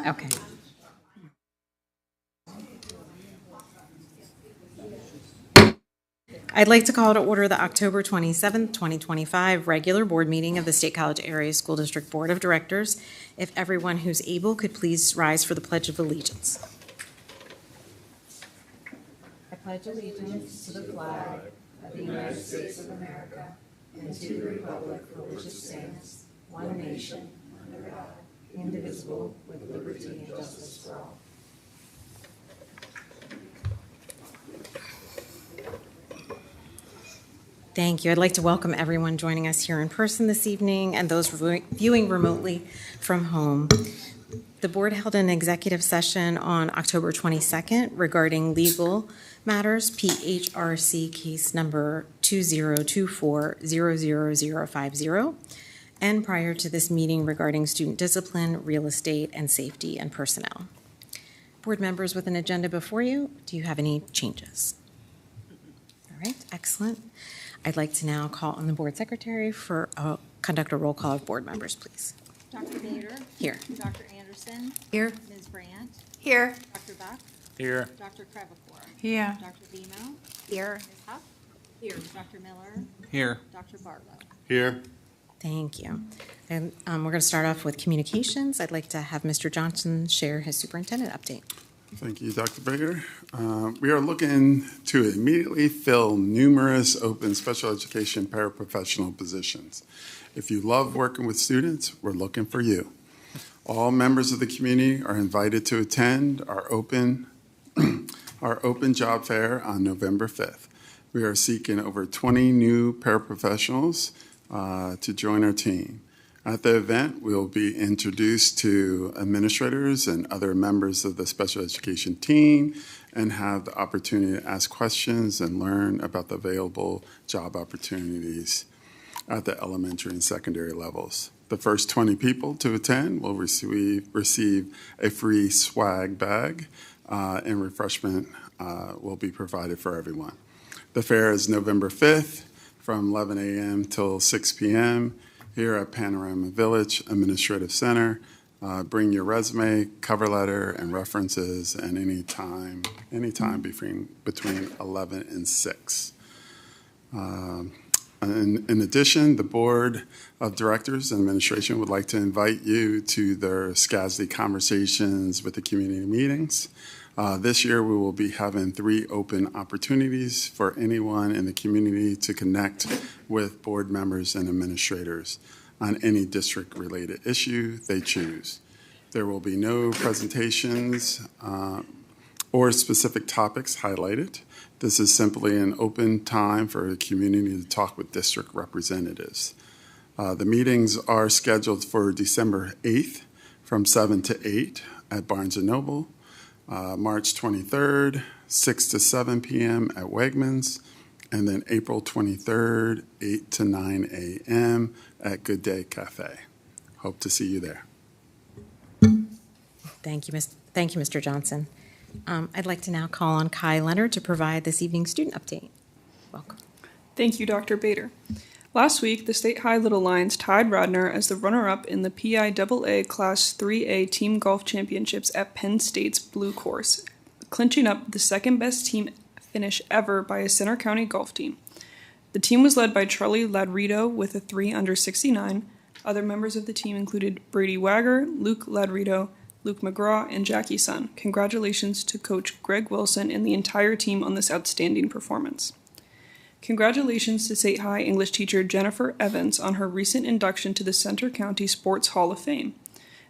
Okay. I'd like to call to order the October 27th, 2025 regular board meeting of the State College Area School District Board of Directors. If everyone who's able could please rise for the Pledge of Allegiance. I pledge allegiance to the flag of the United States of America and to the republic for which it stands, one nation, under God, indivisible, with liberty and justice for all. Thank you. I'd like to welcome everyone joining us here in person this evening and those viewing remotely from home. The board held an executive session on October 22nd regarding legal matters, PHRC case number 2024-00050, and prior to this meeting regarding student discipline, real estate, and safety and personnel. Board members with an agenda before you, do you have any changes? All right, excellent. I'd like to now call on the board secretary for conduct a roll call of board members, please. Dr. Bader. Here. Dr. Anderson. Here. Ms. Brandt. Here. Dr. Buck. Here. Dr. Crevecoeur. Here. Dr. Vimo. Here. Ms. Huff. Here. Dr. Miller. Here. Dr. Barlow. Here. Thank you. And we're going to start off with communications. I'd like to have Mr. Johnson share his superintendent update. Thank you, Dr. Baker. We are looking to immediately fill numerous open special education paraprofessional positions. If you love working with students, we're looking for you. All members of the community are invited to attend our open job fair on November 5th. We are seeking over 20 new paraprofessionals to join our team. At the event, we'll be introduced to administrators and other members of the special education team and have the opportunity to ask questions and learn about the available job opportunities at the elementary and secondary levels. The first 20 people to attend will receive a free swag bag and refreshment will be provided for everyone. The fair is November 5th from 11 a.m. till 6 p.m. here at Panorama Village Administrative Center. Bring your resume, cover letter, and references, and any time between 11 and 6. In addition, the Board of Directors and Administration would like to invite you to their SCASD Conversations with the Community meetings. This year, we will be having 3 open opportunities for anyone in the community to connect with board members and administrators on any district-related issue they choose. There will be no presentations or specific topics highlighted. This is simply an open time for the community to talk with district representatives. The meetings are scheduled for December 8th from 7 to 8 at Barnes & Noble, March 23rd, 6 to 7 p.m. at Wegmans, and then April 23rd, 8 to 9 a.m. at Good Day Cafe. Hope to see you there. Thank you, Mr. Johnson. I'd like to now call on Kai Leonard to provide this evening's student update. Welcome. Thank you, Dr. Bader. Last week, the State High Little Lions tied Radnor as the runner-up in the PIAA Class 3A Team Golf Championships at Penn State's Blue Course, clinching up the second-best team finish ever by a Center County golf team. The team was led by Charlie Ladrito with a 3 under 69. Other members of the team included Brady Wagger, Luke Ladrito, Luke McGraw, and Jackie Sun. Congratulations to Coach Greg Wilson and the entire team on this outstanding performance. Congratulations to State High English teacher Jennifer Evans on her recent induction to the Center County Sports Hall of Fame.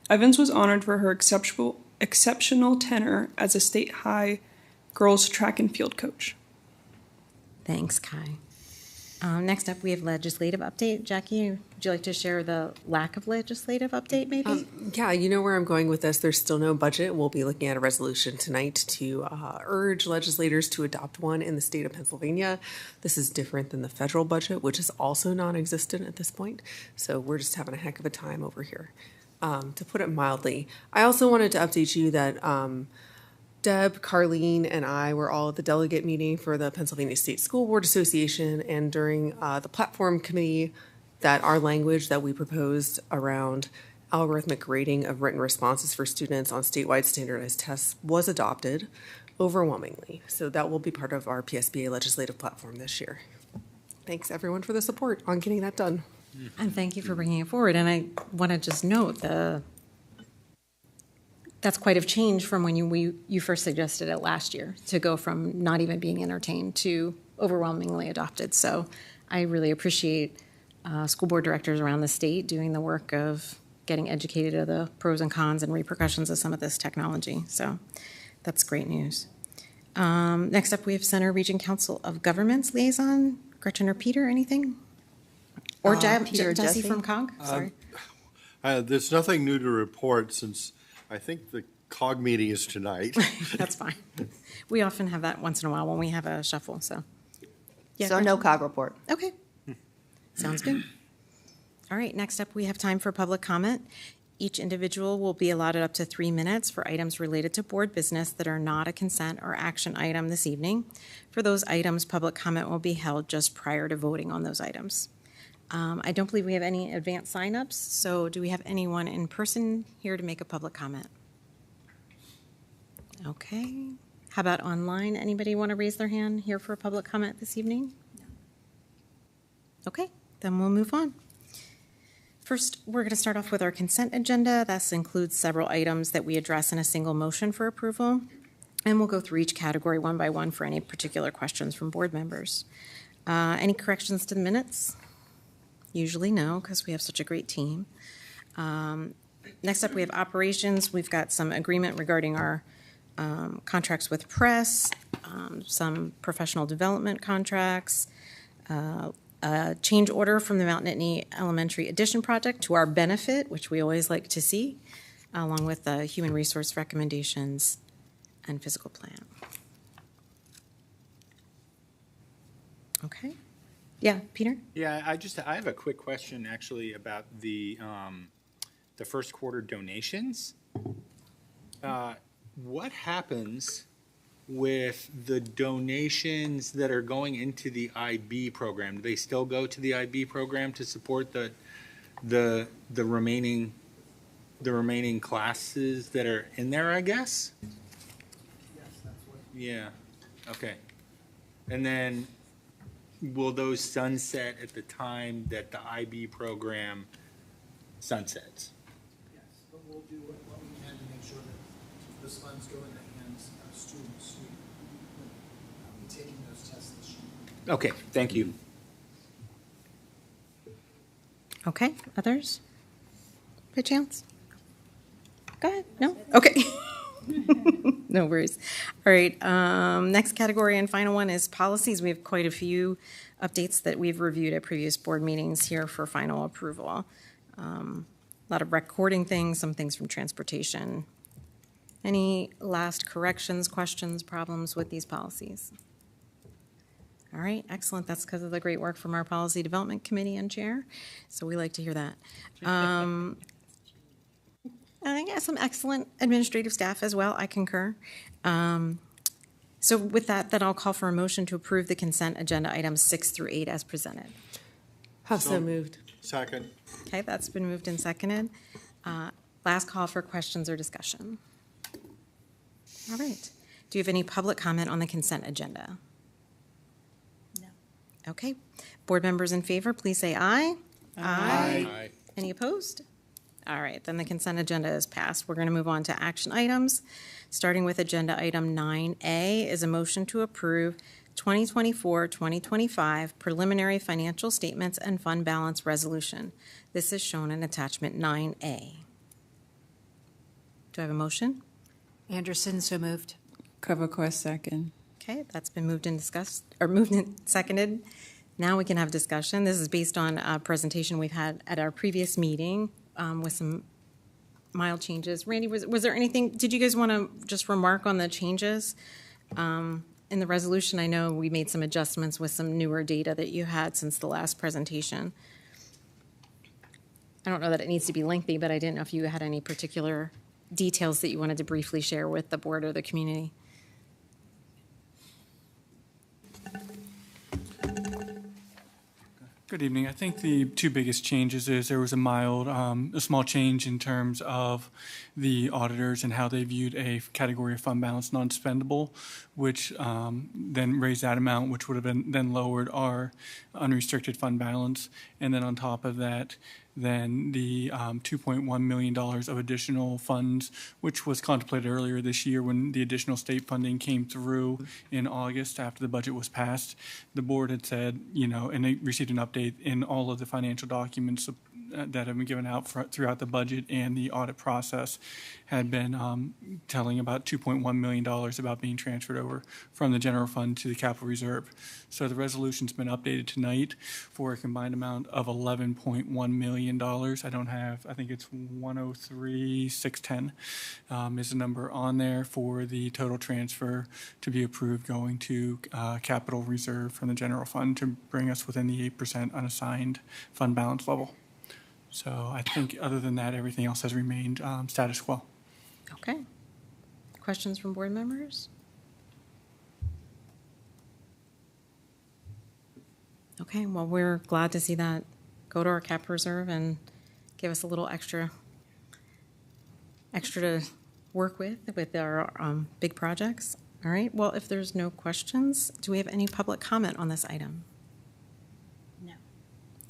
Evans was honored for her exceptional tenure as a State High girls track and field coach. Thanks, Kai. Next up, we have legislative update. Jackie, would you like to share the lack of legislative update, maybe? Yeah, you know where I'm going with this. There's still no budget. We'll be looking at a resolution tonight to urge legislators to adopt one in the state of Pennsylvania. This is different than the federal budget, which is also non-existent at this point. So we're just having a heck of a time over here, to put it mildly. I also wanted to update you that Deb, Carlene, and I were all at the delegate meeting for the Pennsylvania State School Board Association, and during the platform committee, that our language that we proposed around algorithmic rating of written responses for students on statewide standardized tests was adopted overwhelmingly. So that will be part of our PSBA legislative platform this year. Thanks, everyone, for the support on getting that done. And thank you for bringing it forward. And I want to just note that's quite a change from when you first suggested it last year, to go from not even being entertained to overwhelmingly adopted. So I really appreciate school board directors around the state doing the work of getting educated of the pros and cons and repercussions of some of this technology. So that's great news. Next up, we have Center Region Council of Governments Liaison. Gretchen or Peter, anything? Or Peter or Jesse Jesse? from COG? Sorry. There's nothing new to report since I think the COG meeting is tonight. That's fine. We often have that once in a while when we have a shuffle, so. Yeah, So no Gretchen? COG report. Okay. Sounds good. All right, next up, we have time for public comment. Each individual will be allotted up to 3 minutes for items related to board business that are not a consent or action item this evening. For those items, public comment will be held just prior to voting on those items. I don't believe we have any advanced signups, so do we have anyone in person here to make a public comment? Okay. How about online? Anybody want to raise their hand here for a public comment this evening? Okay, then we'll move on. First, we're going to start off with our consent agenda. This includes several items that we address in a single motion for approval. And we'll go through each category one by one for any particular questions from board members. Any corrections to the minutes? Usually no, because we have such a great team. Next up, we have operations. We've got some agreement regarding our contracts with press, some professional development contracts, a change order from the Mount Nittany Elementary Addition Project to our benefit, which we always like to see, along with the human resource recommendations and physical plan. Okay. Yeah, Peter? Yeah, I have a quick question actually about the first quarter donations. What happens with the donations that are going into the IB program? Do they still go to the IB program to support the remaining classes that are in there, I guess? Yes, that's what. Yeah, okay. And then will those sunset at the time that the IB program sunsets? Yes, but we'll do what we can to make sure that those funds go in the hands of students who will be taking those tests this year. Okay, thank you. Okay, others? By chance? Go ahead. No? Okay. No worries. All right, next category and final one is policies. We have quite a few updates that we've reviewed at previous board meetings here for final approval. A lot of recording things, some things from transportation. Any last corrections, questions, problems with these policies? All right, excellent. That's because of the great work from our Policy Development Committee and Chair, so we like to hear that. I think some excellent administrative staff as well. I concur. So with that, then I'll call for a motion to approve the consent agenda items 6 through 8 as presented. Have so moved. Second. Okay, that's been moved and seconded. Last call for questions or discussion. All right. Do you have any public comment on the consent agenda? No. Okay. Board members in favor, please say aye. Aye. Any opposed? All right, then the consent agenda is passed. We're going to move on to action items. Starting with agenda item 9A is a motion to approve 2024-2025 preliminary financial statements and fund balance resolution. This is shown in attachment 9A. Do I have a motion? Anderson, so moved. Coverquest, second. Okay, that's been moved and discussed, or moved and seconded. Now we can have discussion. This is based on a presentation we've had at our previous meeting with some mild changes. Randy, was there anything, did you guys want to just remark on the changes in the resolution? I know we made some adjustments with some newer data that you had since the last presentation. I don't know that it needs to be lengthy, but I didn't know if you had any particular details that you wanted to briefly share with the board or the community. Good evening. I think the two biggest changes is there was a small change in terms of the auditors and how they viewed a category of fund balance non-spendable, which then raised that amount, which would have been then lowered our unrestricted fund balance. And then on top of that, then the $2.1 million of additional funds, which was contemplated earlier this year when the additional state funding came through in August after the budget was passed. The board had said, and they received an update in all of the financial documents that have been given out throughout the budget and the audit process had been telling about $2.1 million about being transferred over from the general fund to the capital reserve. So the resolution's been updated tonight for a combined amount of $11.1 million. I think it's 103,610 is the number on there for the total transfer to be approved going to capital reserve from the general fund to bring us within the 8% unassigned fund balance level. So I think other than that, everything else has remained status quo. Okay. Questions from board members? Okay, well, we're glad to see that go to our cap reserve and give us a little extra to work with our big projects. All right, well, if there's no questions, do we have any public comment on this item? No.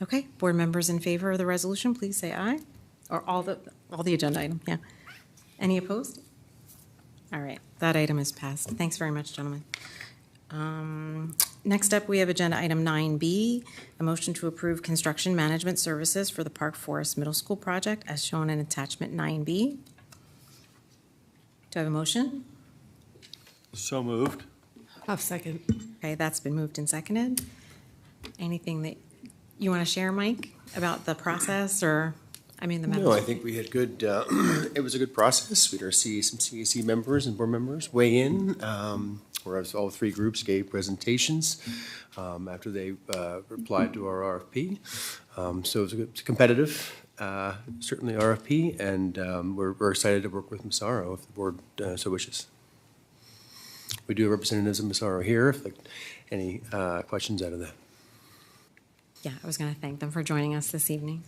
Okay, board members in favor of the resolution, please say aye. Or all the agenda item, yeah. Any opposed? All right, that item is passed. Thanks very much, gentlemen. Next up, we have agenda item 9B, a motion to approve construction management services for the Park Forest Middle School project as shown in attachment 9B. Do I have a motion? So moved. I'll second. Okay, that's been moved and seconded. Anything that you want to share, Mike, about the process or, the No, I think we had good, it was a good process. We'd see some CAC members and board members weigh in, whereas all three groups gave presentations after they replied to our RFP. So it was a competitive, certainly RFP, and we're excited to work with Massaro if the board so wishes. We do have representatives of Massaro here, if any questions out of that. Yeah, I was going to thank them for joining us this evening.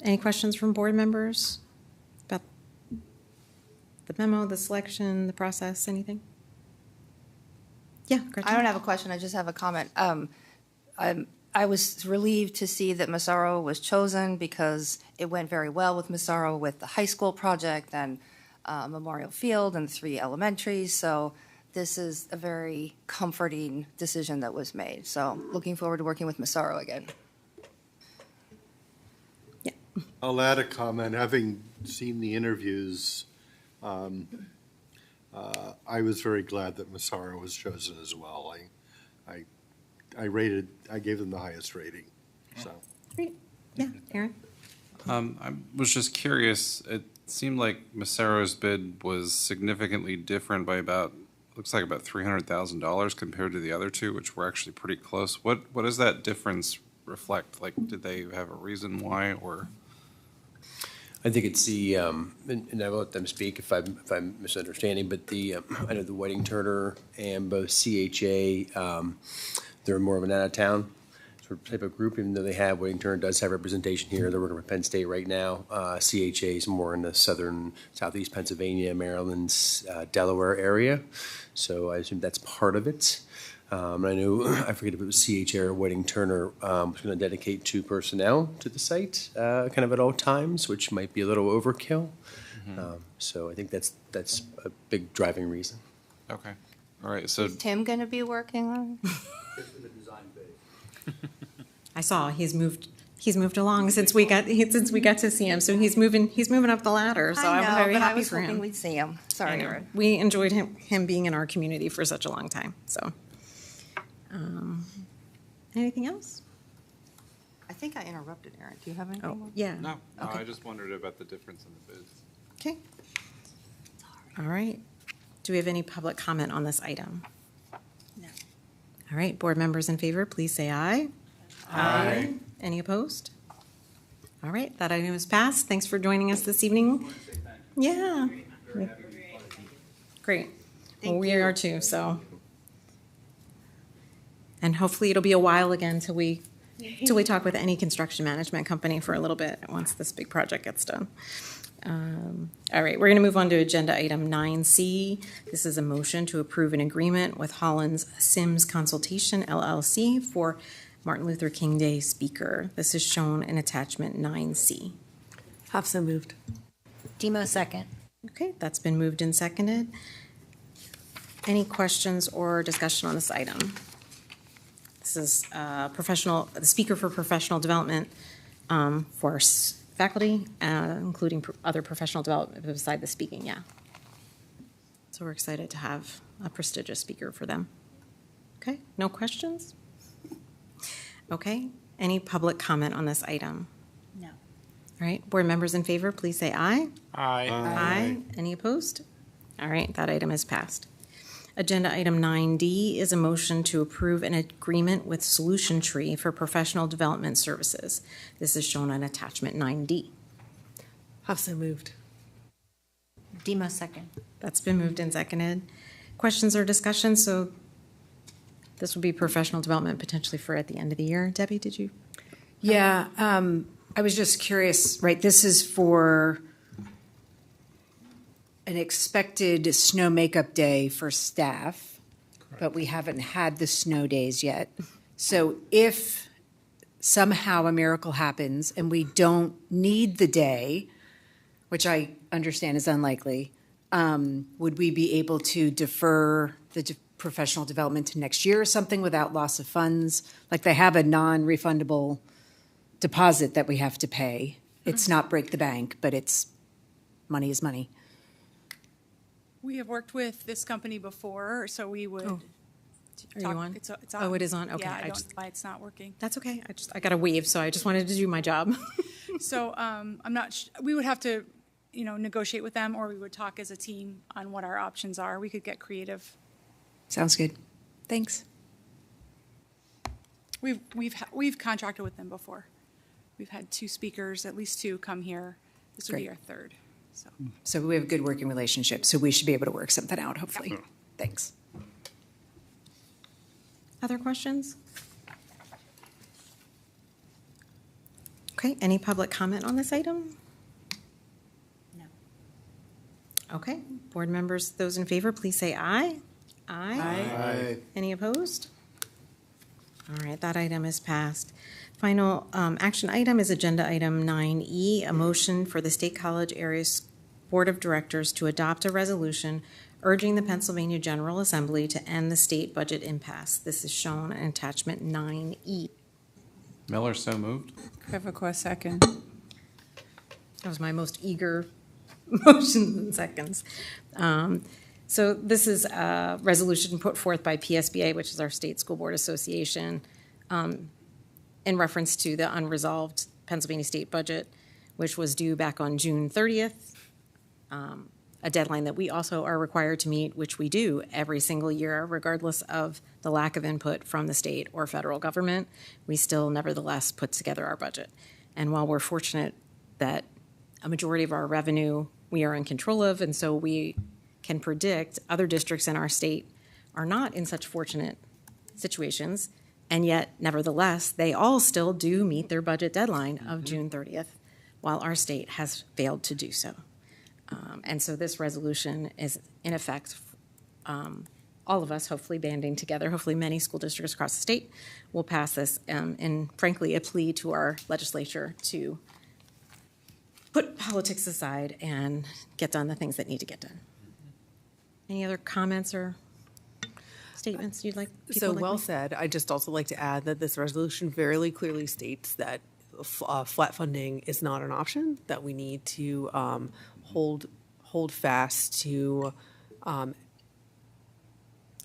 Any questions from board members about the memo, the selection, the process, anything? Yeah, Gretchen. I don't have a question, I just have a comment. I was relieved to see that Massaro was chosen because it went very well with Massaro with the high school project and Memorial Field and the 3 elementaries. So this is a very comforting decision that was made. So looking forward to working with Massaro again. I'll add a comment. Having seen the interviews, I was very glad that Massaro was chosen as well. I gave them the highest rating, so. Great. Yeah, Aaron? I was just curious, it seemed like Massaro's bid was significantly different by looks like about $300,000 compared to the other two, which were actually pretty close. What does that difference reflect? Like, did they have a reason why, or? I think it's the, and I will let them speak if I'm misunderstanding, but I know the Whiting Turner and both CHA, they're more of an out-of-town sort of type of group, even though Whiting Turner does have representation here. They're working with Penn State right now. CHA is more in the southeast Pennsylvania, Maryland, Delaware area. So I assume that's part of it. I know, I forget if it was CHA or Whiting Turner was going to dedicate 2 personnel to the site kind of at all times, which might be a little overkill. Mm-hmm. So I think that's a big driving reason. Okay. All right. So Is Tim going to be working on? I saw he's moved along since we got to see him. So he's moving up the ladder. So I know, I'm very but happy I was for hoping him. we'd see him. Sorry, I know. Aaron. We enjoyed him being in our community for such a long time. So, anything else? I think I interrupted Aaron. Do you have anything more? Yeah. no, Okay. I just wondered about the difference in the bids. Okay. All right. Do we have any public comment on this item? No. All right. Board members in favor, please say aye. Aye. Any opposed? All right. That item is passed. Thanks for joining us this evening. Yeah. Great. Well, we are too. So. And hopefully it'll be a while again till we talk with any construction management company for a little bit once this big project gets done. All right, we're going to move on to agenda item 9C. This is a motion to approve an agreement with Hollins Sims Consultation LLC for Martin Luther King Day speaker. This is shown in attachment 9C. Hafsa moved. Demo second. Okay, that's been moved and seconded. Any questions or discussion on this item? This is the speaker for professional development for faculty, including other professional development beside the speaking, yeah. So we're excited to have a prestigious speaker for them. Okay, no questions? Okay, any public comment on this item? No. All right, board members in favor, please say aye. Aye. Aye. Any opposed? All right, that item is passed. Agenda item 9D is a motion to approve an agreement with Solution Tree for professional development services. This is shown on attachment 9D. Hafsa moved. Demo second. That's been moved and seconded. Questions or discussion? So this would be professional development potentially for at the end of the year. Debbie, did you? Yeah, I was just curious, right, this is for an expected snow makeup day for staff, but we haven't had the snow days yet. So if somehow a miracle happens and we don't need the day, which I understand is unlikely, would we be able to defer the professional development to next year or something without loss of funds? Like they have a non-refundable deposit that we have to pay. It's not break the bank, but it's money is money. We have worked with this company before, so we would. Are you on? It's on. Oh, it is on? Okay. Yeah, I I don't just- know why it's not working. That's okay. I got a wave, so I just wanted to do my job. So I'm not. We would have to, negotiate with them, or we would talk as a team on what our options are. We could get creative. Sounds good. Thanks. We've contracted with them before. We've had 2 speakers, at least 2, come here. This would be Great. our 3rd. So. So we have a good working relationship, so we should be able to work something out, hopefully. Thanks. Other questions? Okay, any public comment on this item? No. Okay, board members, those in favor, please say aye. Aye. Aye. Any opposed? All right, that item is passed. Final action item is agenda item 9E, a motion for the State College Area Board of Directors to adopt a resolution urging the Pennsylvania General Assembly to end the state budget impasse. This is shown in attachment 9E. Miller, so moved. Quevecois, second. That was my most eager motions and seconds. So this is a resolution put forth by PSBA, which is our State School Board Association, in reference to the unresolved Pennsylvania state budget, which was due back on June 30th, a deadline that we also are required to meet, which we do every single year, regardless of the lack of input from the state or federal government. We still nevertheless put together our budget. And while we're fortunate that a majority of our revenue we are in control of, and so we can predict other districts in our state are not in such fortunate situations, and yet, nevertheless, they all still do meet their budget deadline of June 30th, while our state has failed to do so. And so this resolution is, in effect, all of us hopefully banding together, hopefully many school districts across the state will pass this, and frankly, a plea to our legislature to put politics aside and get done the things that need to get done. Any other comments or statements you'd like? So well said. I'd just also like to add that this resolution very clearly states that flat funding is not an option, that we need to hold fast to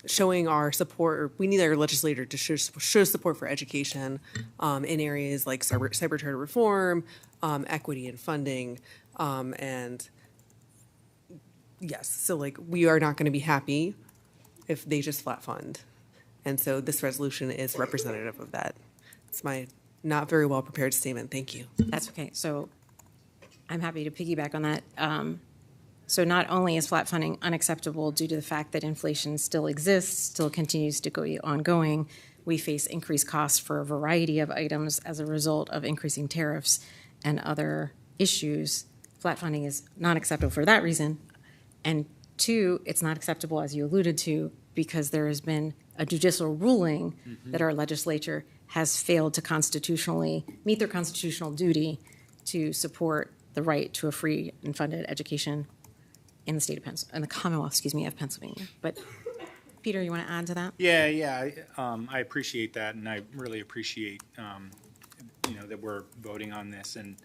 showing our support. We need our legislator to show support for education in areas like cyber charter reform, equity and funding, and yes, so like we are not going to be happy if they just flat fund. And so this resolution is representative of that. It's my not very well prepared statement. Thank you. That's okay. So I'm happy to piggyback on that. So not only is flat funding unacceptable due to the fact that inflation still exists, still continues to go ongoing, we face increased costs for a variety of items as a result of increasing tariffs and other issues, flat funding is not acceptable for that reason. And two, it's not acceptable, as you alluded to, because there has been a judicial ruling that our legislature has failed to constitutionally meet their constitutional duty to support the right to a free and funded education in the state of Pennsylvania, in the Commonwealth, of Pennsylvania. But Peter, you want to add to that? Yeah. I appreciate that, and I really appreciate that we're voting on this. And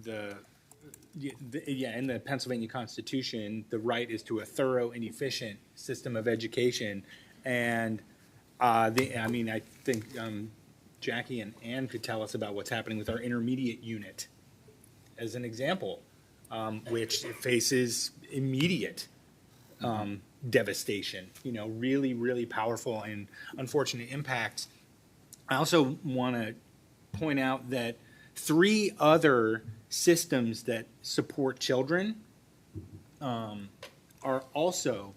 in the Pennsylvania Constitution, the right is to a thorough and efficient system of education. And I think Jackie and Ann could tell us about what's happening with our intermediate unit, as an example, which faces immediate devastation. Really, really powerful and unfortunate impacts. I also want to point out that 3 other systems that support children are also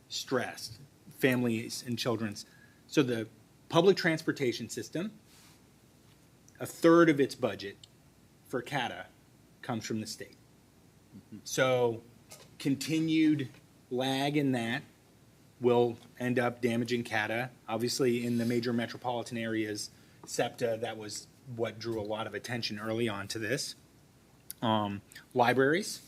stressed, families and children's. So the public transportation system, a third of its budget for CATA comes from the state. So continued lag in that will end up damaging CATA. Obviously, in the major metropolitan areas, SEPTA, that was what drew a lot of attention early on to this. Libraries,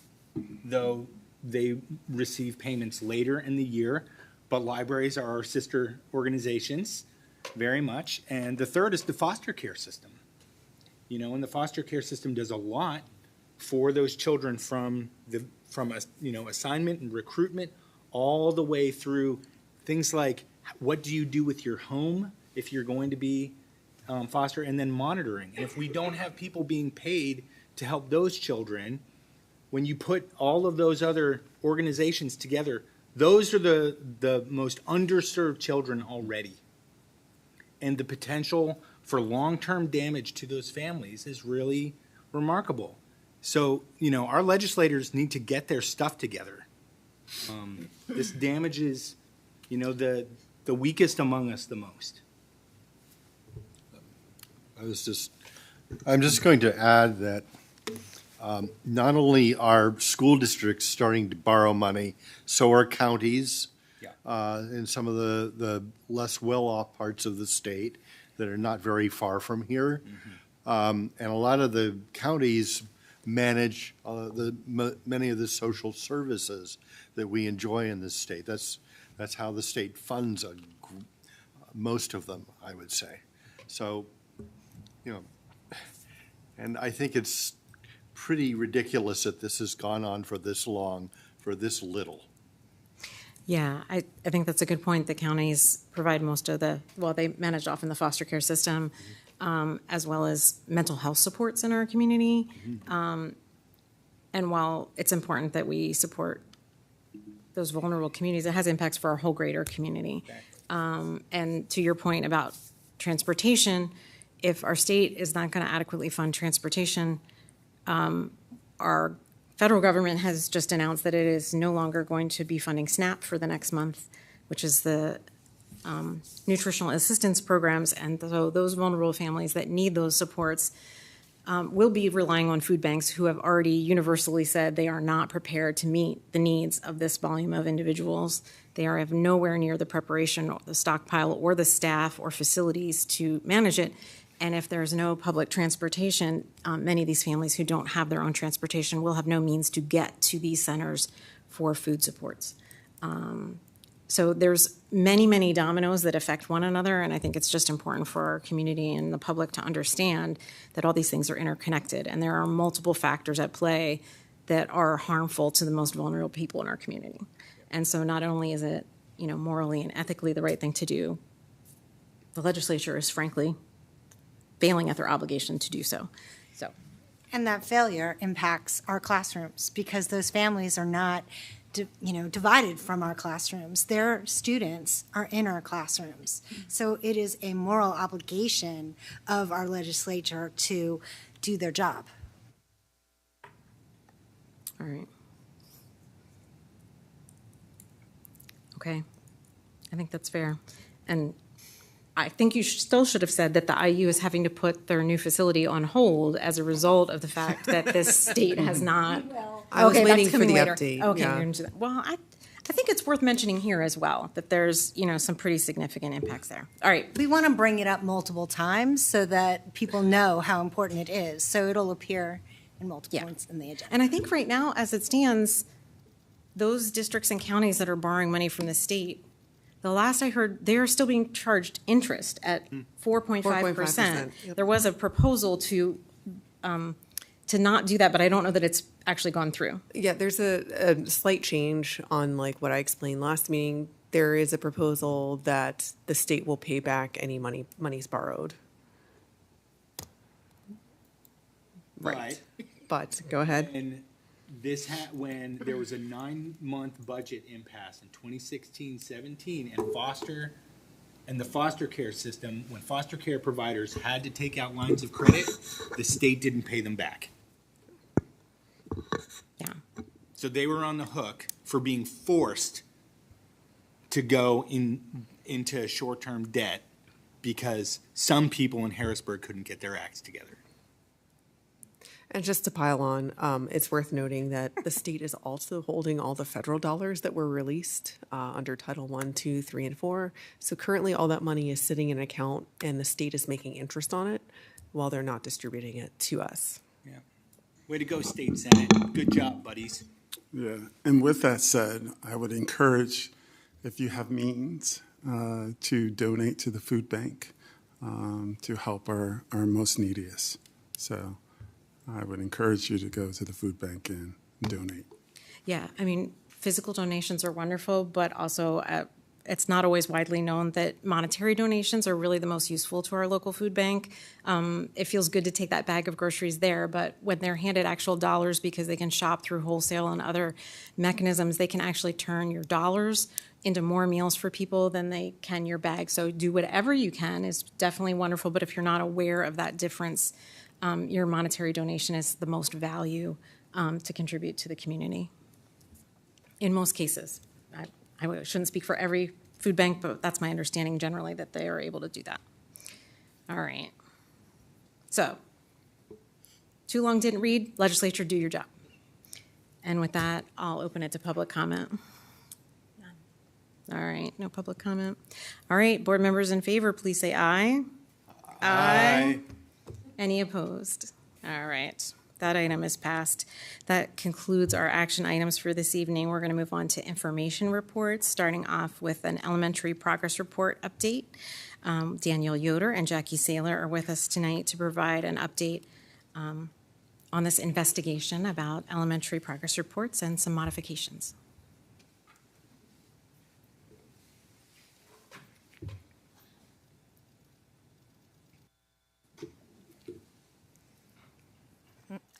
though they receive payments later in the year, but libraries are our sister organizations very much. And the third is the foster care system. And the foster care system does a lot for those children from assignment and recruitment all the way through things like what do you do with your home if you're going to be foster, and then monitoring. And if we don't have people being paid to help those children, when you put all of those other organizations together, those are the most underserved children already. And the potential for long-term damage to those families is really remarkable. So, our legislators need to get their stuff together. This damages, the weakest among us the most. I'm just going to add that not only are school districts starting to borrow money, so are counties in some of the less well-off parts of the state that are not very far from here. And a lot of the counties manage many of the social services that we enjoy in this state. That's how the state funds most of them, I would say. So, and I think it's pretty ridiculous that this has gone on for this long, for this little. Yeah, I think that's a good point. The counties provide most of they manage often the foster care system, as well as mental health supports in our community. And while it's important that we support those vulnerable communities, it has impacts for our whole greater community. And to your point about transportation, if our state is not going to adequately fund transportation, our federal government has just announced that it is no longer going to be funding SNAP for the next month, which is the nutritional assistance programs. And so those vulnerable families that need those supports will be relying on food banks who have already universally said they are not prepared to meet the needs of this volume of individuals. They have nowhere near the preparation or the stockpile or the staff or facilities to manage it. And if there's no public transportation, many of these families who don't have their own transportation will have no means to get to these centers for food supports. So there's many, many dominoes that affect one another, and I think it's just important for our community and the public to understand that all these things are interconnected, and there are multiple factors at play that are harmful to the most vulnerable people in our community. And so not only is it, morally and ethically the right thing to do, the legislature is frankly failing at their obligation to do so. And that failure impacts our classrooms because those families are not, divided from our classrooms. Their students are in our classrooms. So it is a moral obligation of our legislature to do their job. All right. Okay. I think that's fair. And I think you still should have said that the IU is having to put their new facility on hold as a result of the fact that this state has not. I was Okay, that's waiting for coming the later. update, Okay, yeah. you're gonna do that. Well, I think it's worth mentioning here as well, that there's, some pretty significant impacts there. All right, We want to bring it up multiple times so that people know how important it is. So it'll appear in multiple points in the agenda. and I think right now, as it stands, those districts and counties that are borrowing money from the state, the last I heard, they're still being charged interest at 4.5%. 4.5%, yep. There was a proposal to not do that, but I don't know that it's actually gone through. Yeah, there's a slight change on like what I explained last meeting. There is a proposal that the state will pay back any monies borrowed. Right. But go ahead. And when there was a 9-month budget impasse in 2016-17 and the foster care system, when foster care providers had to take out lines of credit, the state didn't pay them back. Yeah. So they were on the hook for being forced to go into short-term debt because some people in Harrisburg couldn't get their acts together. And just to pile on, it's worth noting that the state is also holding all the federal dollars that were released under Title I, II, III, and IV. So currently all that money is sitting in an account and the state is making interest on it while they're not distributing it to us. Yeah. Way to go, State Senate. Good job, buddies. Yeah, and with that said, I would encourage, if you have means, to donate to the food bank to help our most neediest. So I would encourage you to go to the food bank and donate. Yeah, I mean, physical donations are wonderful, but also it's not always widely known that monetary donations are really the most useful to our local food bank. It feels good to take that bag of groceries there, but when they're handed actual dollars because they can shop through wholesale and other mechanisms, they can actually turn your dollars into more meals for people than they can your bag. So do whatever you can is definitely wonderful, but if you're not aware of that difference, your monetary donation is the most value to contribute to the community. In most cases. I shouldn't speak for every food bank, but that's my understanding generally that they are able to do that. All right. So, too long didn't read, legislature, do your job. And with that, I'll open it to public comment. All right, no public comment. All right, board members in favor, please say aye. Aye. Any opposed? All right. That item is passed. That concludes our action items for this evening. We're going to move on to information reports, starting off with an elementary progress report update. Daniel Yoder and Jackie Saylor are with us tonight to provide an update on this investigation about elementary progress reports and some modifications.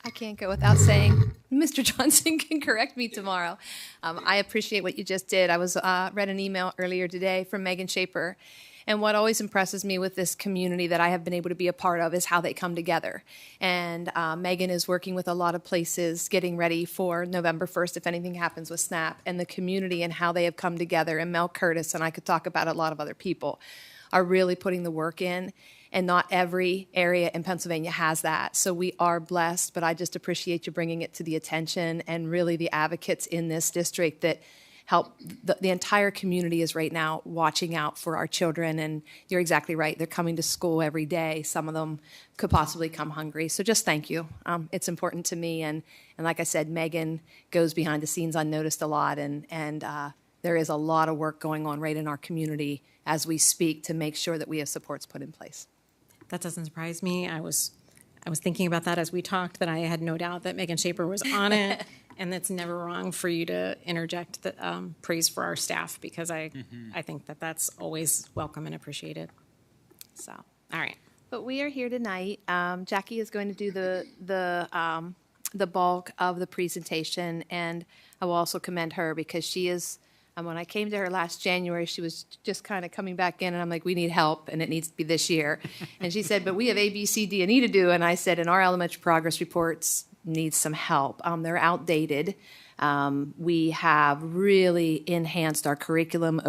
I can't go without saying Mr. Johnson can correct me tomorrow. I appreciate what you just did. I read an email earlier today from Megan Shaper, and what always impresses me with this community that I have been able to be a part of is how they come together. And Megan is working with a lot of places getting ready for November 1st if anything happens with SNAP, and the community and how they have come together. And Mel Curtis, and I could talk about a lot of other people, are really putting the work in. And not every area in Pennsylvania has that. So we are blessed, but I just appreciate you bringing it to the attention, and really the advocates in this district that help. The entire community is right now watching out for our children, and you're exactly right. They're coming to school every day. Some of them could possibly come hungry. So just thank you. It's important to me. And like I said, Megan goes behind the scenes unnoticed a lot, and there is a lot of work going on right in our community as we speak to make sure that we have supports put in place. That doesn't surprise me. I was thinking about that as we talked, that I had no doubt that Megan Shaper was on it, and it's never wrong for you to interject the praise for our staff, because I think that that's always welcome and appreciated. So, all right. But we are here tonight. Jackie is going to do the bulk of the presentation, and I will also commend her because she is. When I came to her last January, she was just kind of coming back in, and I'm like, we need help, and it needs to be this year. And she said, but we have A, B, C, D, and E to do. And I said, and our elementary progress reports need some help. They're outdated. We have really enhanced our curriculum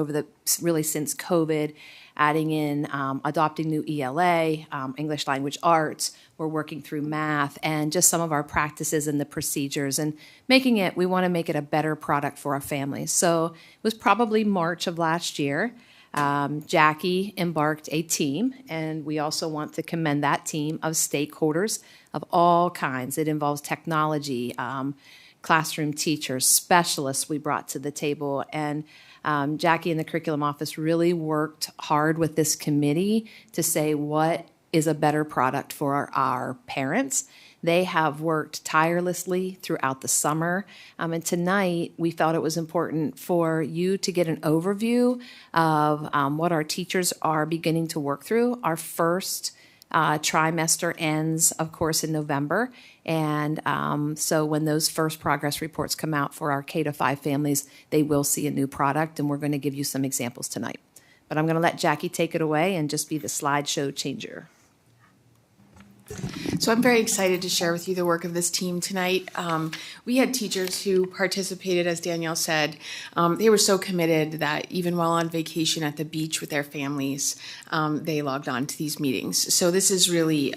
really since COVID. adding in, adopting new ELA, English language arts. We're working through math and just some of our practices and the procedures and we want to make it a better product for our families. So it was probably March of last year. Jackie embarked a team, and we also want to commend that team of stakeholders of all kinds. It involves technology, classroom teachers, specialists we brought to the table, and Jackie and the curriculum office really worked hard with this committee to say what is a better product for our parents. They have worked tirelessly throughout the summer. And tonight, we felt it was important for you to get an overview of what our teachers are beginning to work through. Our first trimester ends, of course, in November. And so when those first progress reports come out for our K-5 families, they will see a new product, and we're going to give you some examples tonight. But I'm going to let Jackie take it away and just be the slideshow changer. So I'm very excited to share with you the work of this team tonight. We had teachers who participated, as Danielle said. They were so committed that even while on vacation at the beach with their families, they logged on to these meetings. So this is really,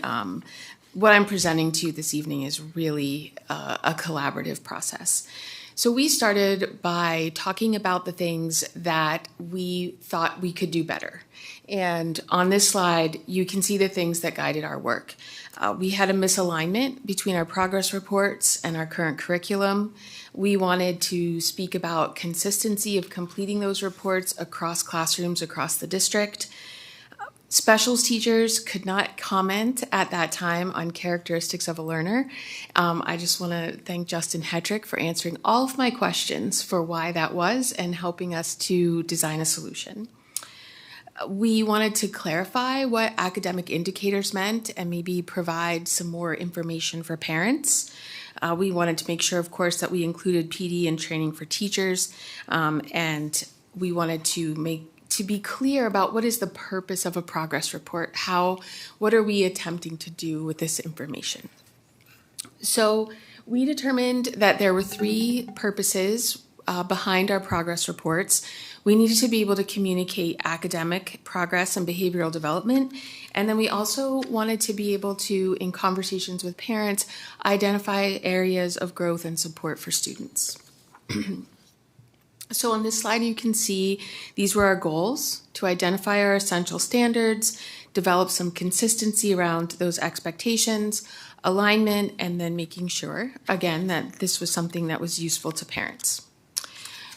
what I'm presenting to you this evening is really a collaborative process. So we started by talking about the things that we thought we could do better. And on this slide, you can see the things that guided our work. We had a misalignment between our progress reports and our current curriculum. We wanted to speak about consistency of completing those reports across classrooms across the district. Specials teachers could not comment at that time on characteristics of a learner. I just want to thank Justin Hedrick for answering all of my questions for why that was and helping us to design a solution. We wanted to clarify what academic indicators meant and maybe provide some more information for parents. We wanted to make sure, of course, that we included PD and training for teachers, and we wanted to be clear about what is the purpose of a progress report, what are we attempting to do with this information. So we determined that there were three purposes behind our progress reports. We needed to be able to communicate academic progress and behavioral development. And then we also wanted to be able to, in conversations with parents, identify areas of growth and support for students. So on this slide, you can see these were our goals: to identify our essential standards, develop some consistency around those expectations, alignment, and then making sure, again, that this was something that was useful to parents.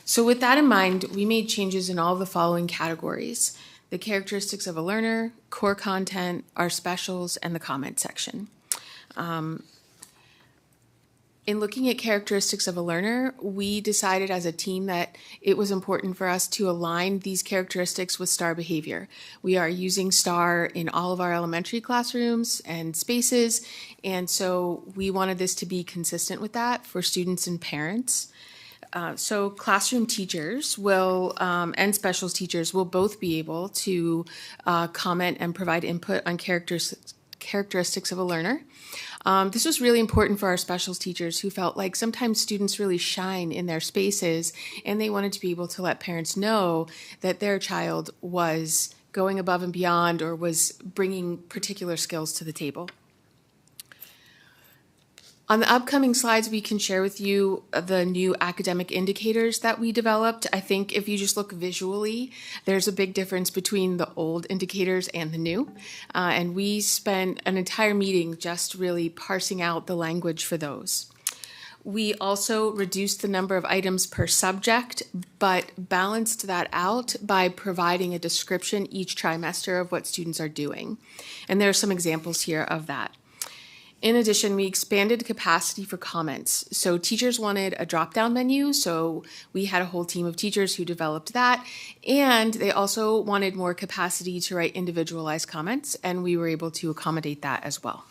So with that in mind, we made changes in all of the following categories: the characteristics of a learner, core content, our specials, and the comment section. In looking at characteristics of a learner, we decided as a team that it was important for us to align these characteristics with STAR behavior. We are using STAR in all of our elementary classrooms and spaces, and so we wanted this to be consistent with that for students and parents. So classroom teachers will, and specials teachers will both be able to comment and provide input on characteristics of a learner. This was really important for our specials teachers who felt like sometimes students really shine in their spaces, and they wanted to be able to let parents know that their child was going above and beyond or was bringing particular skills to the table. On the upcoming slides, we can share with you the new academic indicators that we developed. I think if you just look visually, there's a big difference between the old indicators and the new. And we spent an entire meeting just really parsing out the language for those. We also reduced the number of items per subject, but balanced that out by providing a description each trimester of what students are doing. And there are some examples here of that. In addition, we expanded capacity for comments. So teachers wanted a drop-down menu, so we had a whole team of teachers who developed that. And they also wanted more capacity to write individualized comments, and we were able to accommodate that as well.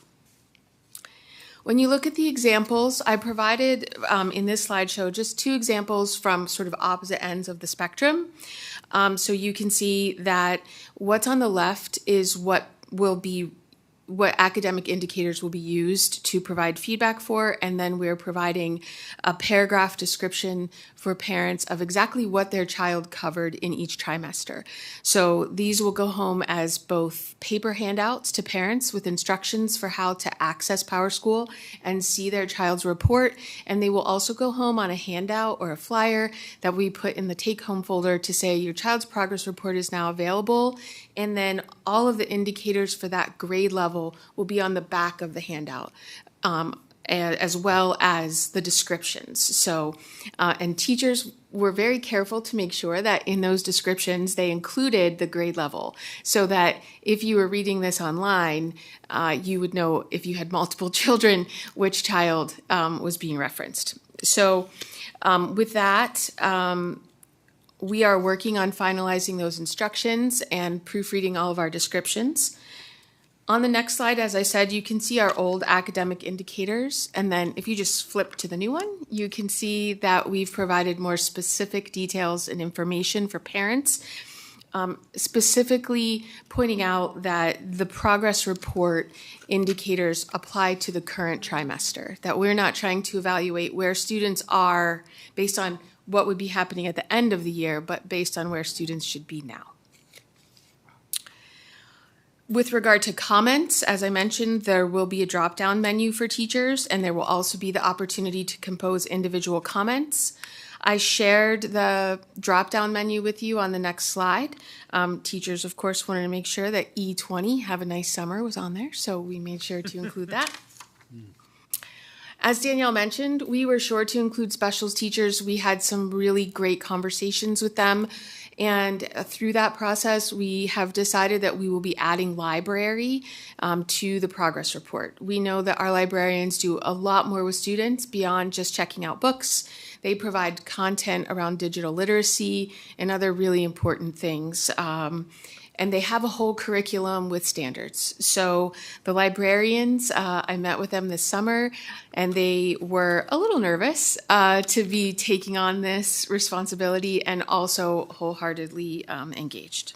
When you look at the examples, I provided in this slideshow just two examples from sort of opposite ends of the spectrum. So you can see that what's on the left is what will be what academic indicators will be used to provide feedback for, and then we're providing a paragraph description for parents of exactly what their child covered in each trimester. So these will go home as both paper handouts to parents with instructions for how to access PowerSchool and see their child's report, and they will also go home on a handout or a flyer that we put in the take-home folder to say your child's progress report is now available, and then all of the indicators for that grade level will be on the back of the handout, as well as the descriptions. So, and teachers were very careful to make sure that in those descriptions they included the grade level, so that if you were reading this online, you would know, if you had multiple children, which child was being referenced. So with that, we are working on finalizing those instructions and proofreading all of our descriptions. On the next slide, as I said, you can see our old academic indicators, and then if you just flip to the new one, you can see that we've provided more specific details and information for parents, specifically pointing out that the progress report indicators apply to the current trimester, that we're not trying to evaluate where students are based on what would be happening at the end of the year, but based on where students should be now. With regard to comments, as I mentioned, there will be a drop-down menu for teachers, and there will also be the opportunity to compose individual comments. I shared the drop-down menu with you on the next slide. Teachers, of course, wanted to make sure that E20, Have a Nice Summer, was on there, so we made sure to include that. As Danielle mentioned, we were sure to include specials teachers. We had some really great conversations with them. And through that process, we have decided that we will be adding library to the progress report. We know that our librarians do a lot more with students beyond just checking out books. They provide content around digital literacy and other really important things. And they have a whole curriculum with standards. So the librarians, I met with them this summer, and they were a little nervous to be taking on this responsibility and also wholeheartedly engaged.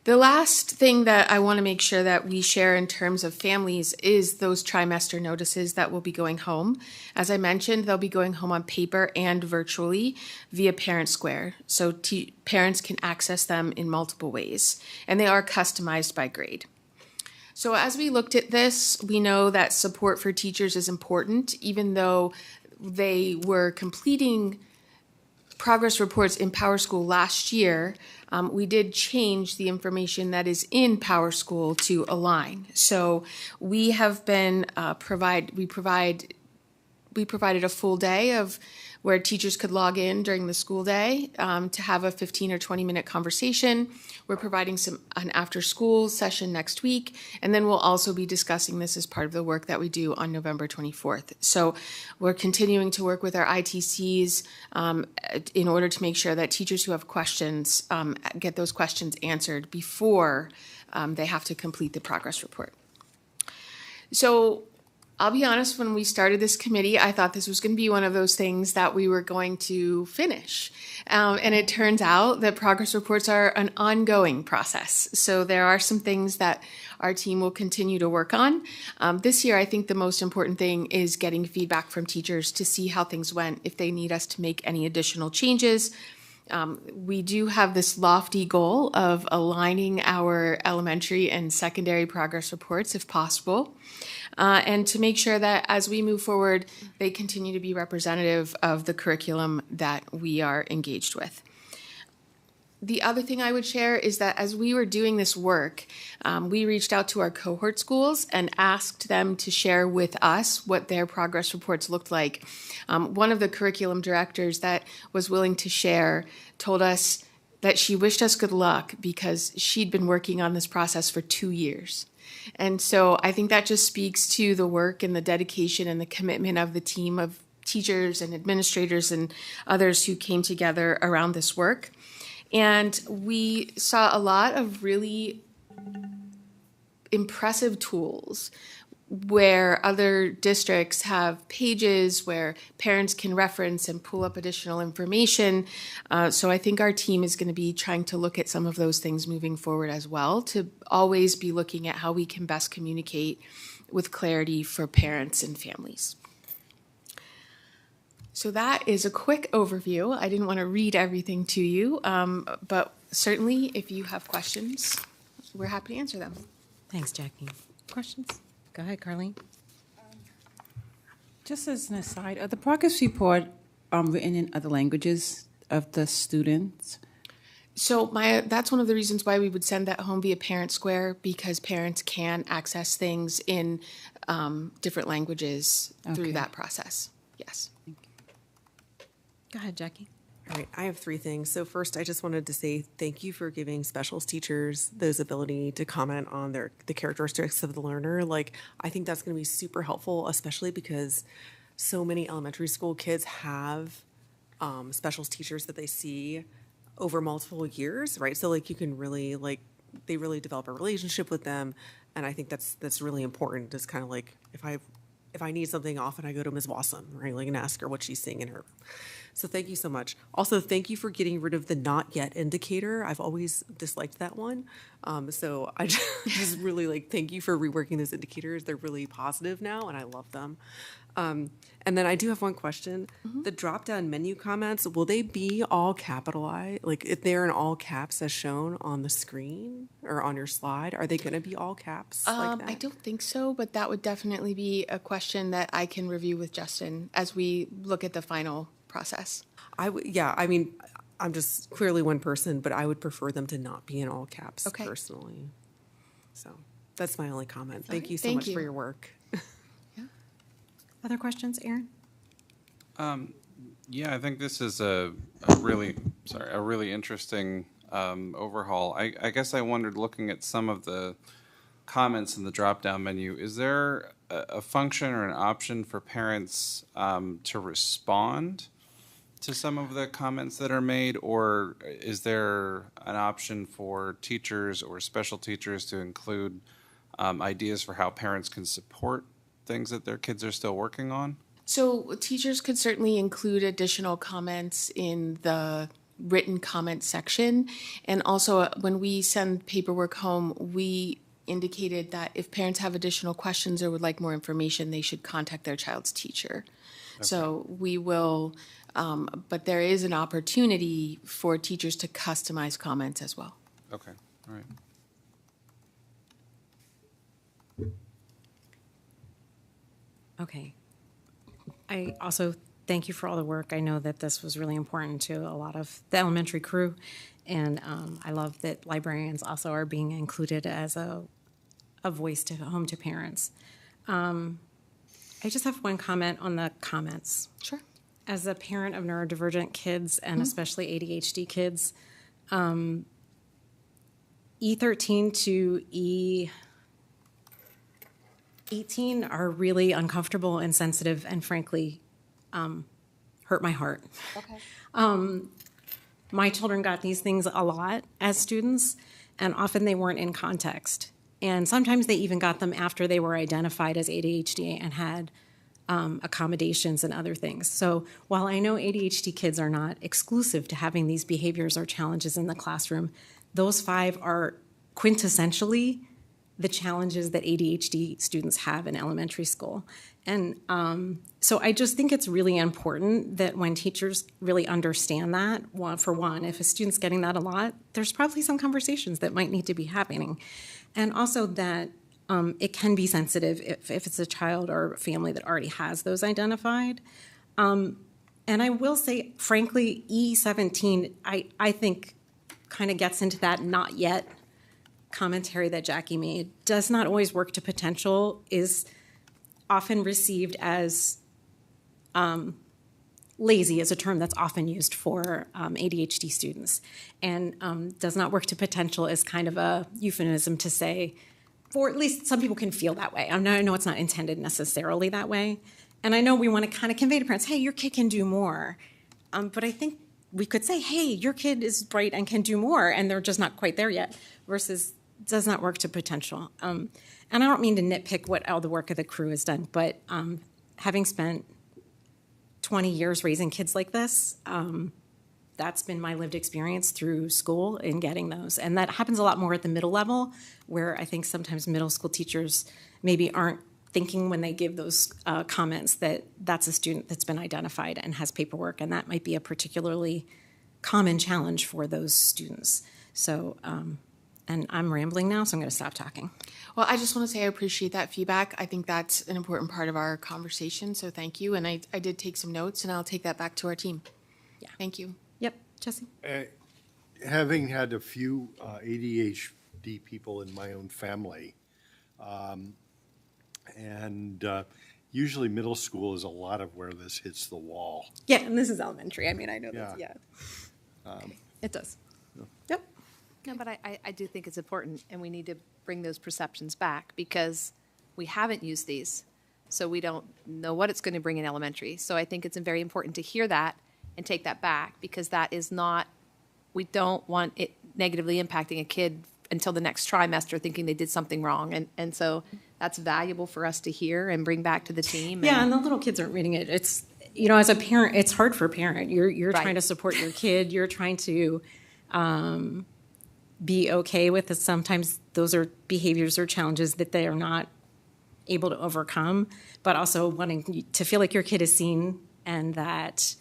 The last thing that I want to make sure that we share in terms of families is those trimester notices that will be going home. As I mentioned, they'll be going home on paper and virtually via Parent Square. So parents can access them in multiple ways, and they are customized by grade. So as we looked at this, we know that support for teachers is important, even though they were completing progress reports in PowerSchool last year. We did change the information that is in PowerSchool to align. So we have been we provided a full day of where teachers could log in during the school day to have a 15 or 20-minute conversation. We're providing an after-school session next week, and then we'll also be discussing this as part of the work that we do on November 24th. So we're continuing to work with our ITCs in order to make sure that teachers who have questions get those questions answered before they have to complete the progress report. So I'll be honest, when we started this committee, I thought this was going to be one of those things that we were going to finish. And it turns out that progress reports are an ongoing process. So there are some things that our team will continue to work on. This year, I think the most important thing is getting feedback from teachers to see how things went, if they need us to make any additional changes. We do have this lofty goal of aligning our elementary and secondary progress reports, if possible, and to make sure that as we move forward, they continue to be representative of the curriculum that we are engaged with. The other thing I would share is that as we were doing this work, we reached out to our cohort schools and asked them to share with us what their progress reports looked like. One of the curriculum directors that was willing to share told us that she wished us good luck because she'd been working on this process for 2 years. And so I think that just speaks to the work and the dedication and the commitment of the team of teachers and administrators and others who came together around this work. And we saw a lot of really impressive tools where other districts have pages where parents can reference and pull up additional information. So I think our team is going to be trying to look at some of those things moving forward as well, to always be looking at how we can best communicate with clarity for parents and families. So that is a quick overview. I didn't want to read everything to you, but certainly if you have questions, we're happy to answer them. Thanks, Jackie. Questions? Go ahead, Carlene. Just as an aside, are the progress report written in other languages of the students? So that's one of the reasons why we would send that home via Parent Square, because parents can access things in different languages through that process. Yes. Go ahead, Jackie. All right, I have three things. So first, I just wanted to say thank you for giving specials teachers those ability to comment on the characteristics of the learner. Like, I think that's going to be super helpful, especially because so many elementary school kids have specials teachers that they see over multiple years, right? So like you can really they really develop a relationship with them, and I think that's really important. Just kind of like if I need something, often I go to Ms. Wassam, right? Like, and ask her what she's seeing in her. So thank you so much. Also, thank you for getting rid of the not yet indicator. I've always disliked that one. So I just really thank you for reworking those indicators. They're really positive now, and I love them. And then I do have one question. Mm-hmm. The drop-down menu comments, will they be all capitalized? Like, if they're in all caps as shown on the screen or on your slide, are they going to be all caps like that? I don't think so, but that would definitely be a question that I can review with Justin as we look at the final process. I mean, I'm just clearly one person, but I would prefer them to not be in all caps personally. So that's my only comment. Thank you so much for your work. Other questions, Aaron? Yeah, I think this is a really interesting overhaul. I guess I wondered, looking at some of the comments in the drop-down menu, is there a function or an option for parents to respond to some of the comments that are made, or is there an option for teachers or special teachers to include ideas for how parents can support things that their kids are still working on? So teachers could certainly include additional comments in the written comment section. And also when we send paperwork home, we indicated that if parents have additional questions or would like more information, they should contact their child's teacher. Okay. So we will, but there is an opportunity for teachers to customize comments as well. Okay, all right. Okay. I also thank you for all the work. I know that this was really important to a lot of the elementary crew, and I love that librarians also are being included as a voice to home to parents. I just have one comment on the comments. Sure. As a parent of neurodivergent kids and especially ADHD kids, E13 to E18 are really uncomfortable and sensitive and frankly hurt my heart. Okay. My children got these things a lot as students, and often they weren't in context. And sometimes they even got them after they were identified as ADHD and had accommodations and other things. So while I know ADHD kids are not exclusive to having these behaviors or challenges in the classroom, those 5 are quintessentially the challenges that ADHD students have in elementary school. And so I just think it's really important that when teachers really understand that, for one, if a student's getting that a lot, there's probably some conversations that might need to be happening. And also that it can be sensitive if it's a child or a family that already has those identified. And I will say, frankly, E17, I think kind of gets into that not yet commentary that Jackie made. Does not always work to potential is often received as lazy, is a term that's often used for ADHD students. And does not work to potential is kind of a euphemism to say, or at least some people can feel that way. I know it's not intended necessarily that way. And I know we want to kind of convey to parents, hey, your kid can do more. But I think we could say, hey, your kid is bright and can do more, and they're just not quite there yet, versus does not work to potential. And I don't mean to nitpick what all the work of the crew has done, but having spent 20 years raising kids like this, that's been my lived experience through school in getting those. And that happens a lot more at the middle level, where I think sometimes middle school teachers maybe aren't thinking when they give those comments that that's a student that's been identified and has paperwork, and that might be a particularly common challenge for those students. So, and I'm rambling now, so I'm going to stop talking. Well, I just want to say I appreciate that feedback. I think that's an important part of our conversation, so thank you. And I did take some notes, and I'll take that back to our team. Yeah. Thank you. Yep, Jesse? Having had a few ADHD people in my own family, and usually middle school is a lot of where this hits the wall. Yeah, and this is elementary. I mean, I know that's, Yeah. it does. No, but I do think it's important, and we need to bring those perceptions back because we haven't used these, so we don't know what it's going to bring in elementary. So I think it's very important to hear that and take that back, because that is not, we don't want it negatively impacting a kid until the next trimester thinking they did something wrong. And so that's valuable for us to hear and bring back to the team. Yeah, and the little kids aren't reading it. It's, you know, as a parent, it's hard for a parent. You're Right. trying to support your kid. You're trying to be okay with it. Sometimes those are behaviors or challenges that they are not able to overcome, but also wanting to feel like your kid is seen and that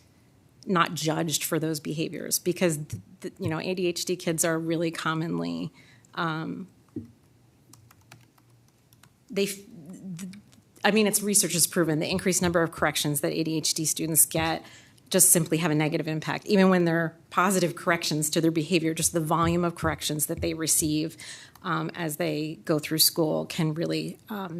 not judged for those behaviors, because you know, ADHD kids are really commonly I mean, it's research has proven the increased number of corrections that ADHD students get just simply have a negative impact. Even when they're positive corrections to their behavior, just the volume of corrections that they receive as they go through school can really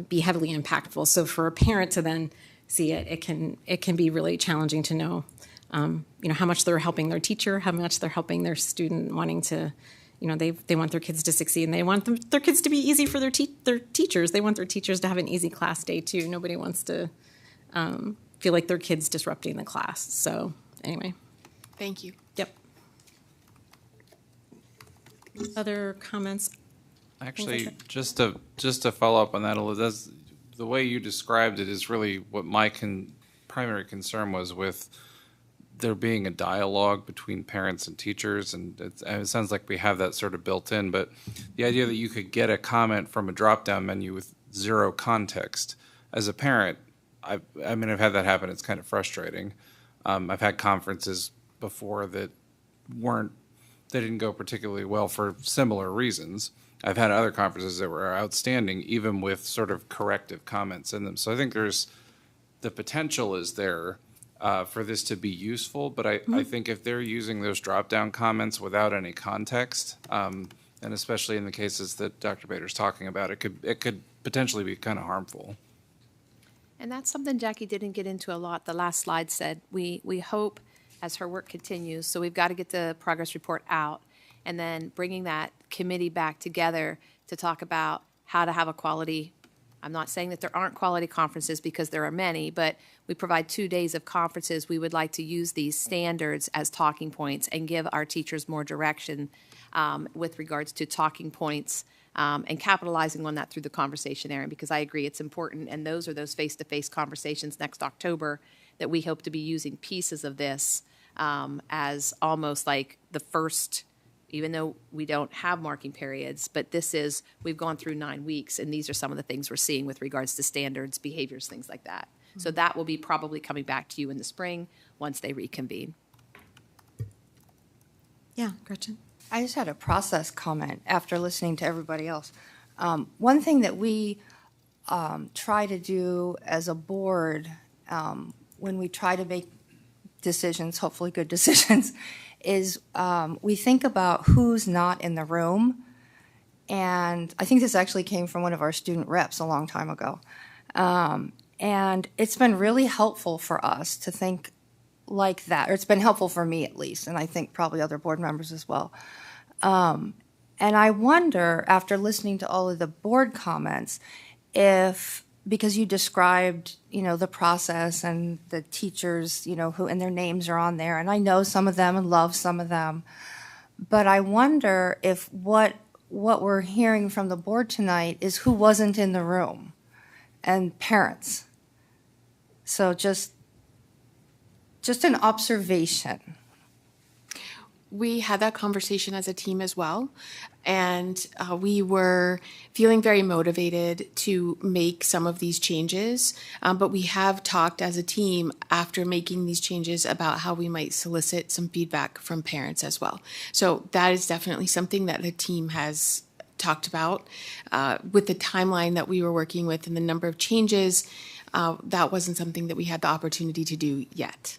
be heavily impactful. So for a parent to then see it, it can be really challenging to know, you know, how much they're helping their teacher, how much they're helping their student, wanting to, you know, they want their kids to succeed, and they want their kids to be easy for their teachers. They want their teachers to have an easy class day too. Nobody wants to feel like their kid's disrupting the class. So anyway. Thank you. Yep. Other comments? Actually, just to follow up on that a little, that's, the way you described it is really what my primary concern was with there being a dialogue between parents and teachers, and it sounds like we have that sort of built in, but the idea that you could get a comment from a drop-down menu with zero context, as a parent, I've had that happen. It's kind of frustrating. I've had conferences before that didn't go particularly well for similar reasons. I've had other conferences that were outstanding, even with sort of corrective comments in them. So I think the potential is there for this to be useful, but I think if they're using those drop-down comments without any context, and especially in the cases that Dr. Bader's talking about, it could potentially be kind of harmful. And that's something Jackie didn't get into a lot. The last slide said, we hope as her work continues, so we've got to get the progress report out, and then bringing that committee back together to talk about how to have a quality. I'm not saying that there aren't quality conferences, because there are many, but we provide 2 days of conferences. We would like to use these standards as talking points and give our teachers more direction with regards to talking points and capitalizing on that through the conversation area, because I agree it's important, and those are those face-to-face conversations next October that we hope to be using pieces of this as almost like the first, even though we don't have marking periods, but we've gone through 9 weeks, and these are some of the things we're seeing with regards to standards, behaviors, things like that. So that will be probably coming back to you in the spring once they reconvene. Yeah, Gretchen? I just had a process comment after listening to everybody else. One thing that we try to do as a board when we try to make decisions, hopefully good decisions, is we think about who's not in the room. And I think this actually came from one of our student reps a long time ago. And it's been really helpful for us to think like that, or it's been helpful for me at least, and I think probably other board members as well. And I wonder, after listening to all of the board comments, because you described, the process and the teachers, who, and their names are on there, and I know some of them and love some of them, but I wonder if what what we're hearing from the board tonight is who wasn't in the room, and parents. So just an observation. We had that conversation as a team as well, and we were feeling very motivated to make some of these changes, but we have talked as a team after making these changes about how we might solicit some feedback from parents as well. So that is definitely something that the team has talked about. With the timeline that we were working with and the number of changes, that wasn't something that we had the opportunity to do yet.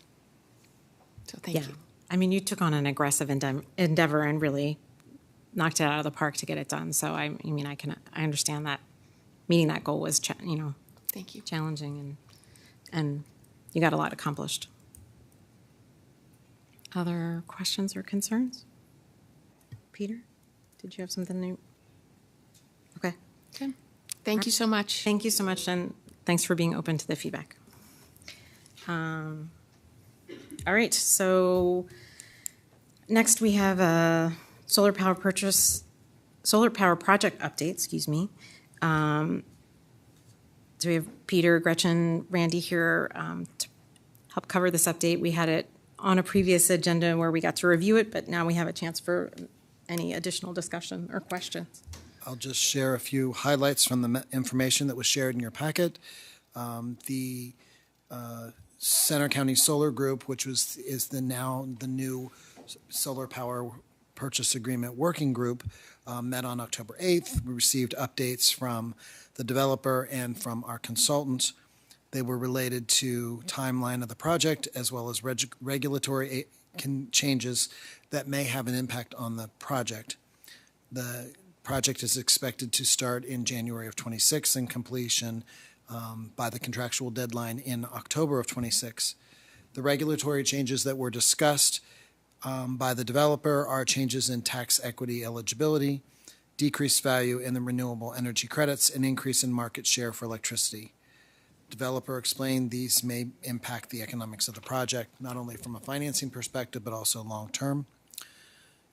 So thank you. I mean, you took on an aggressive endeavor and really knocked it out of the park to get it done. So I understand that meeting that goal was, thank you, challenging, and you got a lot accomplished. Other questions or concerns? Peter, did you have something new? Okay. Okay. Thank you so much. Thank you so much, and thanks for being open to the feedback. All right, so next we have a solar power project update, excuse me. So we have Peter, Gretchen, Randy here to help cover this update. We had it on a previous agenda where we got to review it, but now we have a chance for any additional discussion or questions. I'll just share a few highlights from the information that was shared in your packet. The Center County Solar Group, which is the new solar power purchase agreement working group, met on October 8th. We received updates from the developer and from our consultants. They were related to timeline of the project as well as regulatory changes that may have an impact on the project. The project is expected to start in January of 26 and completion by the contractual deadline in October of 26. The regulatory changes that were discussed by the developer are changes in tax equity eligibility, decreased value in the renewable energy credits, and increase in market share for electricity. Developer explained these may impact the economics of the project, not only from a financing perspective, but also long-term.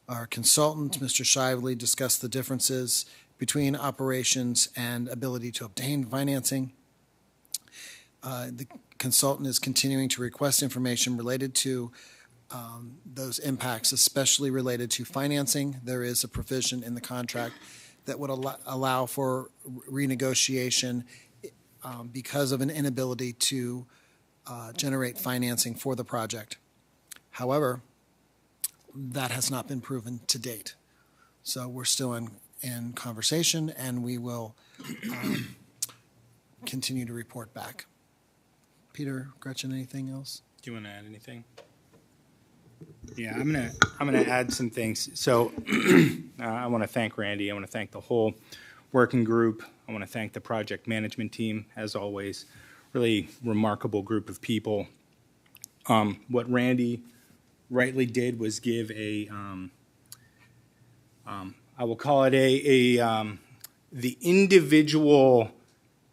Our consultant, Mr. Shively, discussed the differences between operations and ability to obtain financing. The consultant is continuing to request information related to those impacts, especially related to financing. There is a provision in the contract that would allow for renegotiation because of an inability to generate financing for the project. However, that has not been proven to date. So we're still in conversation, and we will continue to report back. Peter, Gretchen, anything else? Do you want to add anything? Yeah, I'm gonna add some things. So I want to thank Randy. I want to thank the whole working group. I want to thank the project management team, as always. Really remarkable group of people. What Randy rightly did was give a, I will call it the individual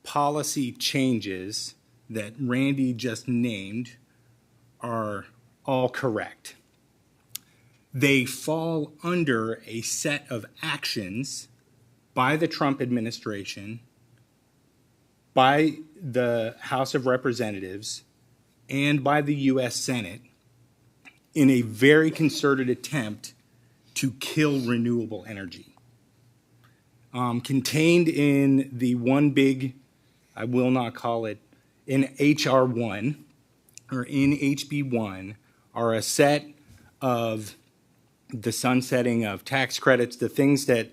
policy changes that Randy just named are all correct. They fall under a set of actions by the Trump administration, by the House of Representatives, and by the U.S. Senate in a very concerted attempt to kill renewable energy. Contained in the one big, I will not call it, in H.R. 1 or in HB 1 are a set of the sunsetting of tax credits, the things that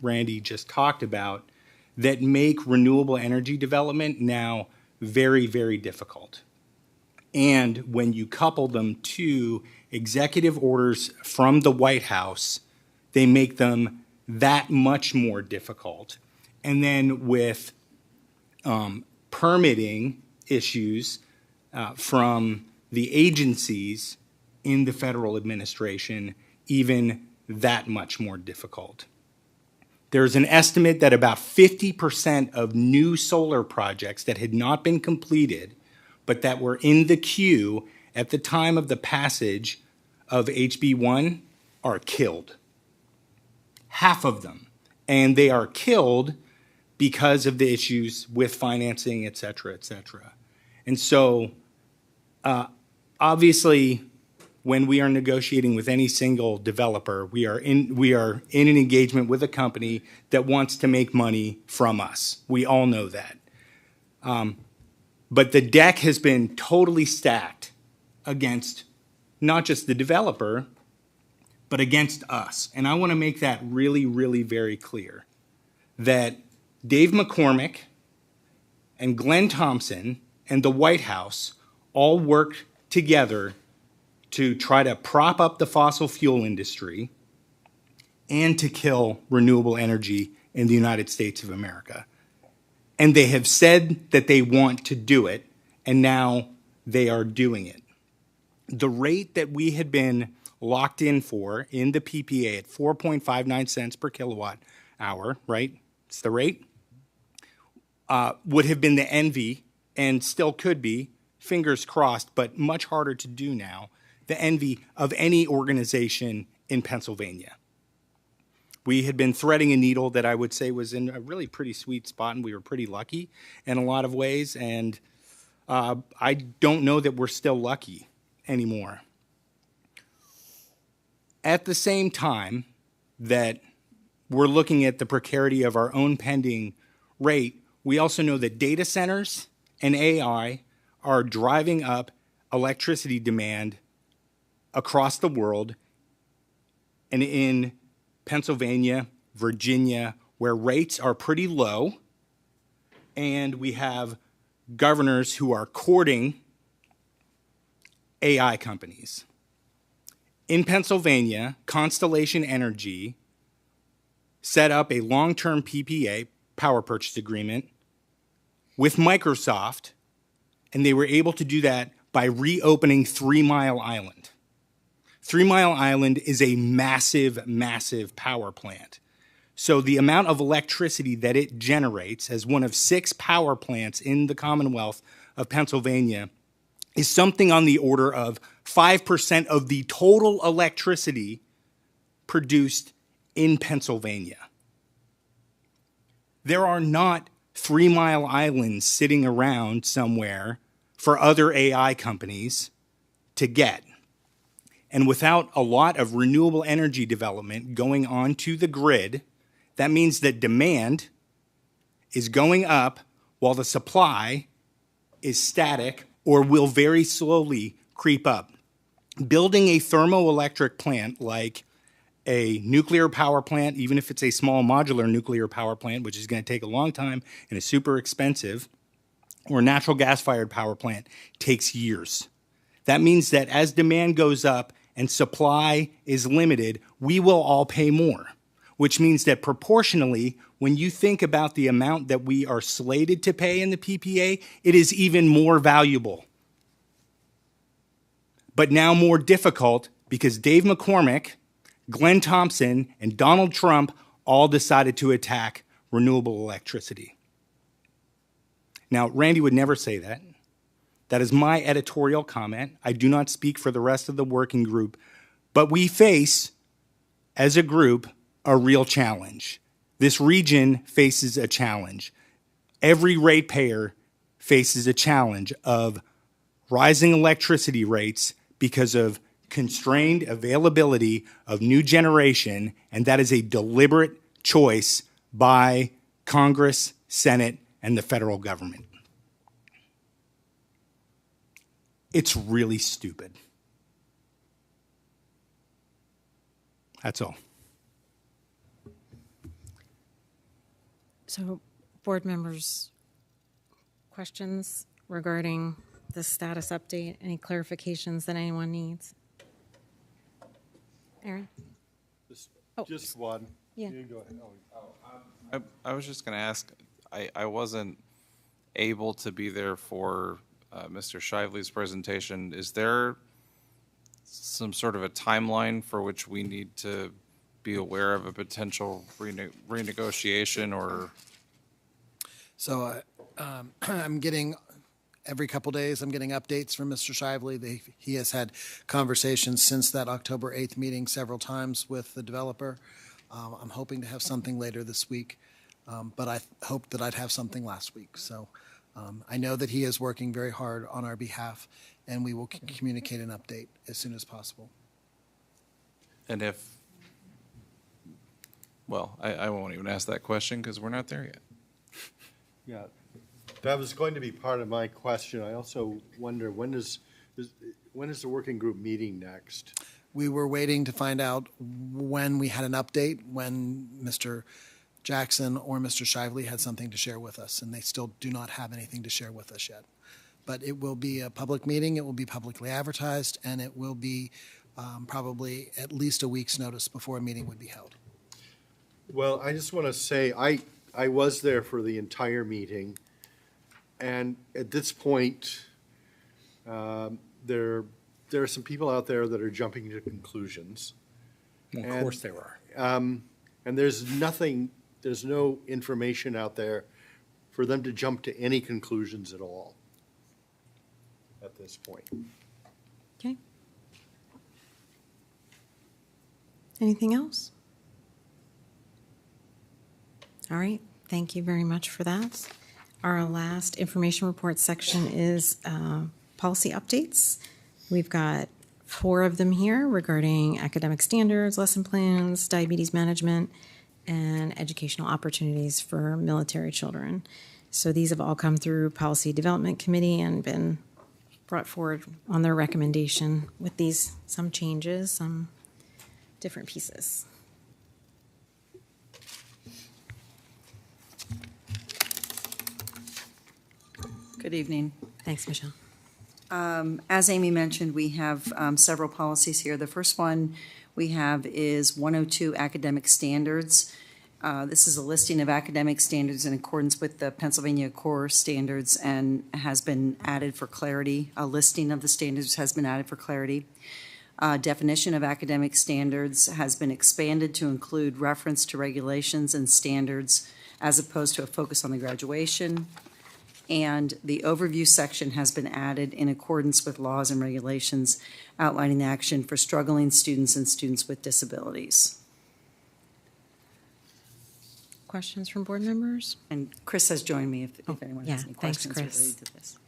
Randy just talked about that make renewable energy development now very, very difficult. And when you couple them to executive orders from the White House, they make them that much more difficult. And then with permitting issues from the agencies in the federal administration, even that much more difficult. There's an estimate that about 50% of new solar projects that had not been completed, but that were in the queue at the time of the passage of HB 1 are killed. Half of them and they are killed because of the issues with financing, et cetera, et cetera. And so, obviously, when we are negotiating with any single developer, we are in an engagement with a company that wants to make money from us. We all know that. But the deck has been totally stacked against not just the developer, but against us. And I want to make that really, really very clear that Dave McCormick and Glenn Thompson and the White House all worked together to try to prop up the fossil fuel industry and to kill renewable energy in the United States of America. And they have said that they want to do it, and now they are doing it. The rate that we had been locked in for in the PPA at 4.59 cents per kilowatt hour, right? It's the rate, would have been the envy, and still could be, fingers crossed, but much harder to do now, the envy of any organization in Pennsylvania. We had been threading a needle that I would say was in a really pretty sweet spot, and we were pretty lucky in a lot of ways, and I don't know that we're still lucky anymore. At the same time that we're looking at the precarity of our own pending rate, we also know that data centers and AI are driving up electricity demand across the world, and in Pennsylvania, Virginia, where rates are pretty low, and we have governors who are courting AI companies. In Pennsylvania, Constellation Energy set up a long-term PPA, power purchase agreement, with Microsoft, and they were able to do that by reopening 3 Mile Island. 3 Mile Island is a massive, massive power plant. So the amount of electricity that it generates as one of 6 power plants in the Commonwealth of Pennsylvania is something on the order of 5% of the total electricity produced in Pennsylvania. There are not 3 Mile Islands sitting around somewhere for other AI companies to get. And without a lot of renewable energy development going onto the grid, that means that demand is going up while the supply is static or will very slowly creep up. Building a thermoelectric plant like a nuclear power plant, even if it's a small modular nuclear power plant, which is going to take a long time and is super expensive, or a natural gas-fired power plant, takes years. That means that as demand goes up and supply is limited, we will all pay more, which means that proportionally, when you think about the amount that we are slated to pay in the PPA, it is even more valuable. But now more difficult because Dave McCormick, Glenn Thompson, and Donald Trump all decided to attack renewable electricity. Now, Randy would never say that. That is my editorial comment. I do not speak for the rest of the working group, but we face, as a group, a real challenge. This region faces a challenge. Every ratepayer faces a challenge of rising electricity rates because of constrained availability of new generation, and that is a deliberate choice by Congress, Senate, and the federal government. It's really stupid. That's all. So, board members, questions regarding the status update? Any clarifications that anyone needs? Aaron? Just one. Yeah. You go ahead. I was just going to ask, I wasn't able to be there for Mr. Shively's presentation. Is there some sort of a timeline for which we need to be aware of a potential renegotiation or? So I'm getting, every couple days, I'm getting updates from Mr. Shively. He has had conversations since that October 8th meeting several times with the developer. I'm hoping to have something later this week, but I hoped that I'd have something last week. So I know that he is working very hard on our behalf, and we will communicate an update as soon as possible. And I won't even ask that question because we're not there yet. Yeah, that was going to be part of my question. I also wonder, when is the working group meeting next? We were waiting to find out when we had an update, when Mr. Jackson or Mr. Shively had something to share with us, and they still do not have anything to share with us yet. But it will be a public meeting, it will be publicly advertised, and it will be probably at least a week's notice before a meeting would be held. Well, I just want to say, I was there for the entire meeting, and at this point, there are some people out there that are jumping to conclusions. Of course there are. And there's no information out there for them to jump to any conclusions at all at this point. Okay. Anything else? All right, thank you very much for that. Our last information report section is policy updates. We've got 4 of them here regarding academic standards, lesson plans, diabetes management, and educational opportunities for military children. So these have all come through Policy Development Committee and been brought forward on their recommendation with some changes, some different pieces. Good evening. Thanks, Michelle. As Amy mentioned, we have several policies here. The first one we have is 102 academic standards. This is a listing of academic standards in accordance with the Pennsylvania core standards and has been added for clarity. A listing of the standards has been added for clarity. Definition of academic standards has been expanded to include reference to regulations and standards as opposed to a focus on the graduation. And the overview section has been added in accordance with laws and regulations outlining action for struggling students and students with disabilities. Questions from board members? And Chris has joined me if anyone has any thanks, questions Chris. related to this.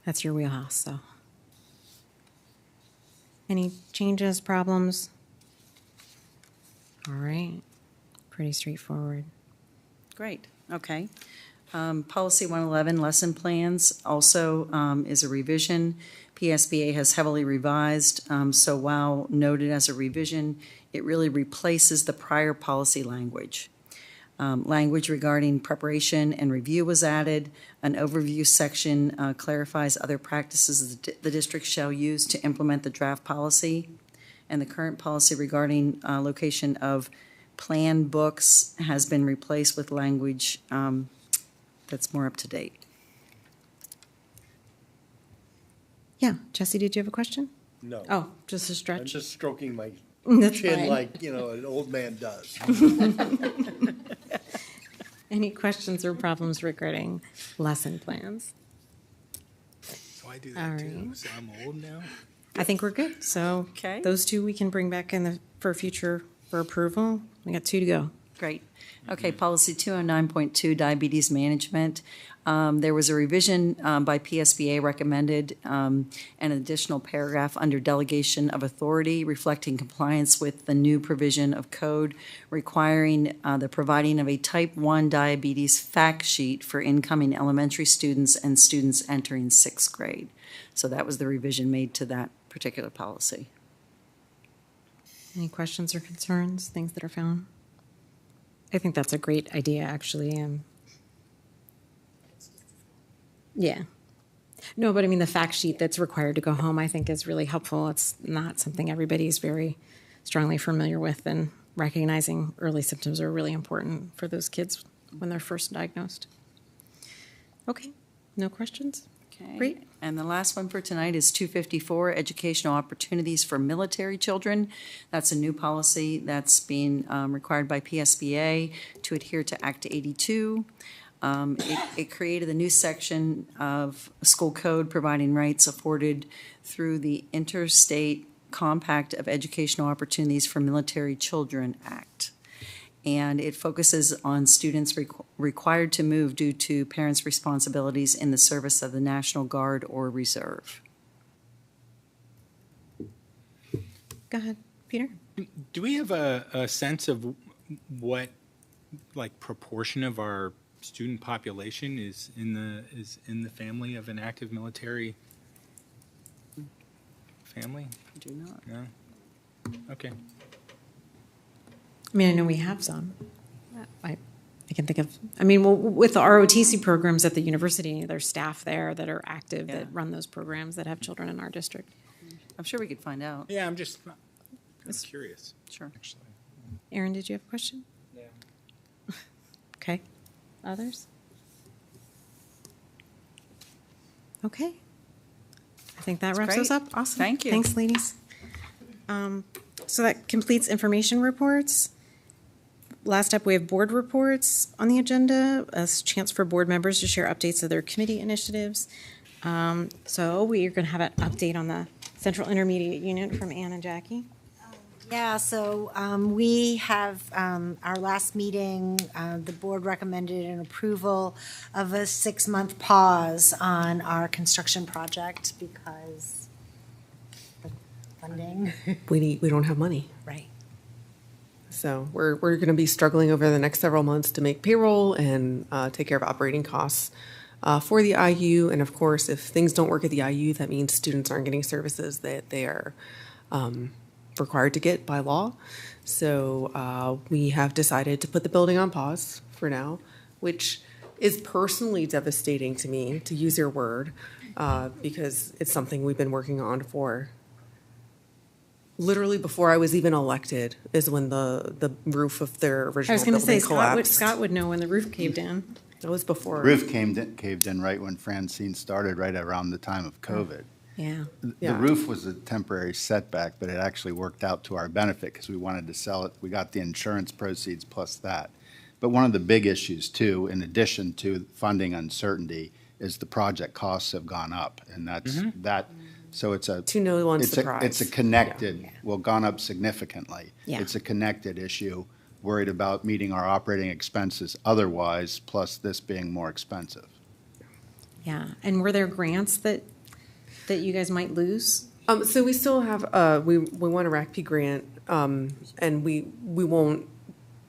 That's your wheelhouse, so. Any changes, problems? All right, pretty straightforward. Great, okay. Policy 111, lesson plans, also is a revision. PSBA has heavily revised, so while noted as a revision, it really replaces the prior policy language. Language regarding preparation and review was added. An overview section clarifies other practices the district shall use to implement the draft policy. And the current policy regarding location of plan books has been replaced with language that's more up to date. Yeah, Jesse, did you have a question? No. Oh, just a stretch? I'm just stroking my That's chin fine. like, an old man does. Any questions or problems regarding lesson plans? So I do All that too. right. So I'm old now. I think we're good. So Okay. those 2 we can bring back for approval. We got 2 to go. Great. Okay, policy 209.2, diabetes management. There was a revision by PSBA recommended, an additional paragraph under delegation of authority reflecting compliance with the new provision of code requiring the providing of a type 1 diabetes fact sheet for incoming elementary students and students entering 6th grade. So that was the revision made to that particular policy. Any questions or concerns, things that are found? I think that's a great idea, actually. Yeah. No, but I mean, the fact sheet that's required to go home, I think, is really helpful. It's not something everybody's very strongly familiar with, and recognizing early symptoms are really important for those kids when they're first diagnosed. Okay, no questions? Okay. Great. And the last one for tonight is 254, educational opportunities for military children. That's a new policy that's being required by PSBA to adhere to Act 82. It created a new section of school code providing rights afforded through the Interstate Compact of Educational Opportunities for Military Children Act. and it focuses on students required to move due to parents' responsibilities in the service of the National Guard or Reserve. Go ahead, Peter. Do we have a sense of what, like, proportion of our student population is in the family of an active military family? I do not. No? Okay. I mean, I know we have some. I can think of, I mean, well, with the ROTC programs at the university, there's staff there that are active, that run those programs, that have children in our district. I'm sure we could find out. Yeah, I'm just curious. Sure. Actually. Aaron, did you have a question? Yeah. Okay. Others? Okay. I think that wraps us great. up. Awesome. Thank you. Thanks, ladies. So that completes information reports. Last up, we have board reports on the agenda, a chance for board members to share updates of their committee initiatives. So we are going to have an update on the Central Intermediate Unit from Ann and Jackie. Yeah, so we have, our last meeting, the board recommended an approval of a 6-month pause on our construction project because the funding. We don't have money. Right. So we're going to be struggling over the next several months to make payroll and take care of operating costs for the IU. And of course, if things don't work at the IU, that means students aren't getting services that they are required to get by law. So we have decided to put the building on pause for now, which is personally devastating to me, to use your word, because it's something we've been working on for literally before I was even elected is when the roof of their original I was going to say, building collapsed. Scott would know when the roof caved in. That was before. Roof caved in right when Francine started, right around the time of COVID. Yeah. The roof was a temporary setback, but it actually worked out to our benefit because we wanted to sell it. We got the insurance proceeds plus that. But one of the big issues too, in addition to funding uncertainty, is the project costs have gone up, and that's that. So it's a To no one's it's surprise. it's a connected. Well, gone up significantly. Yeah. It's a connected issue. Worried about meeting our operating expenses otherwise, plus this being more expensive. Yeah. And were there grants that you guys might lose? So we still have we want a RACP grant, and we won't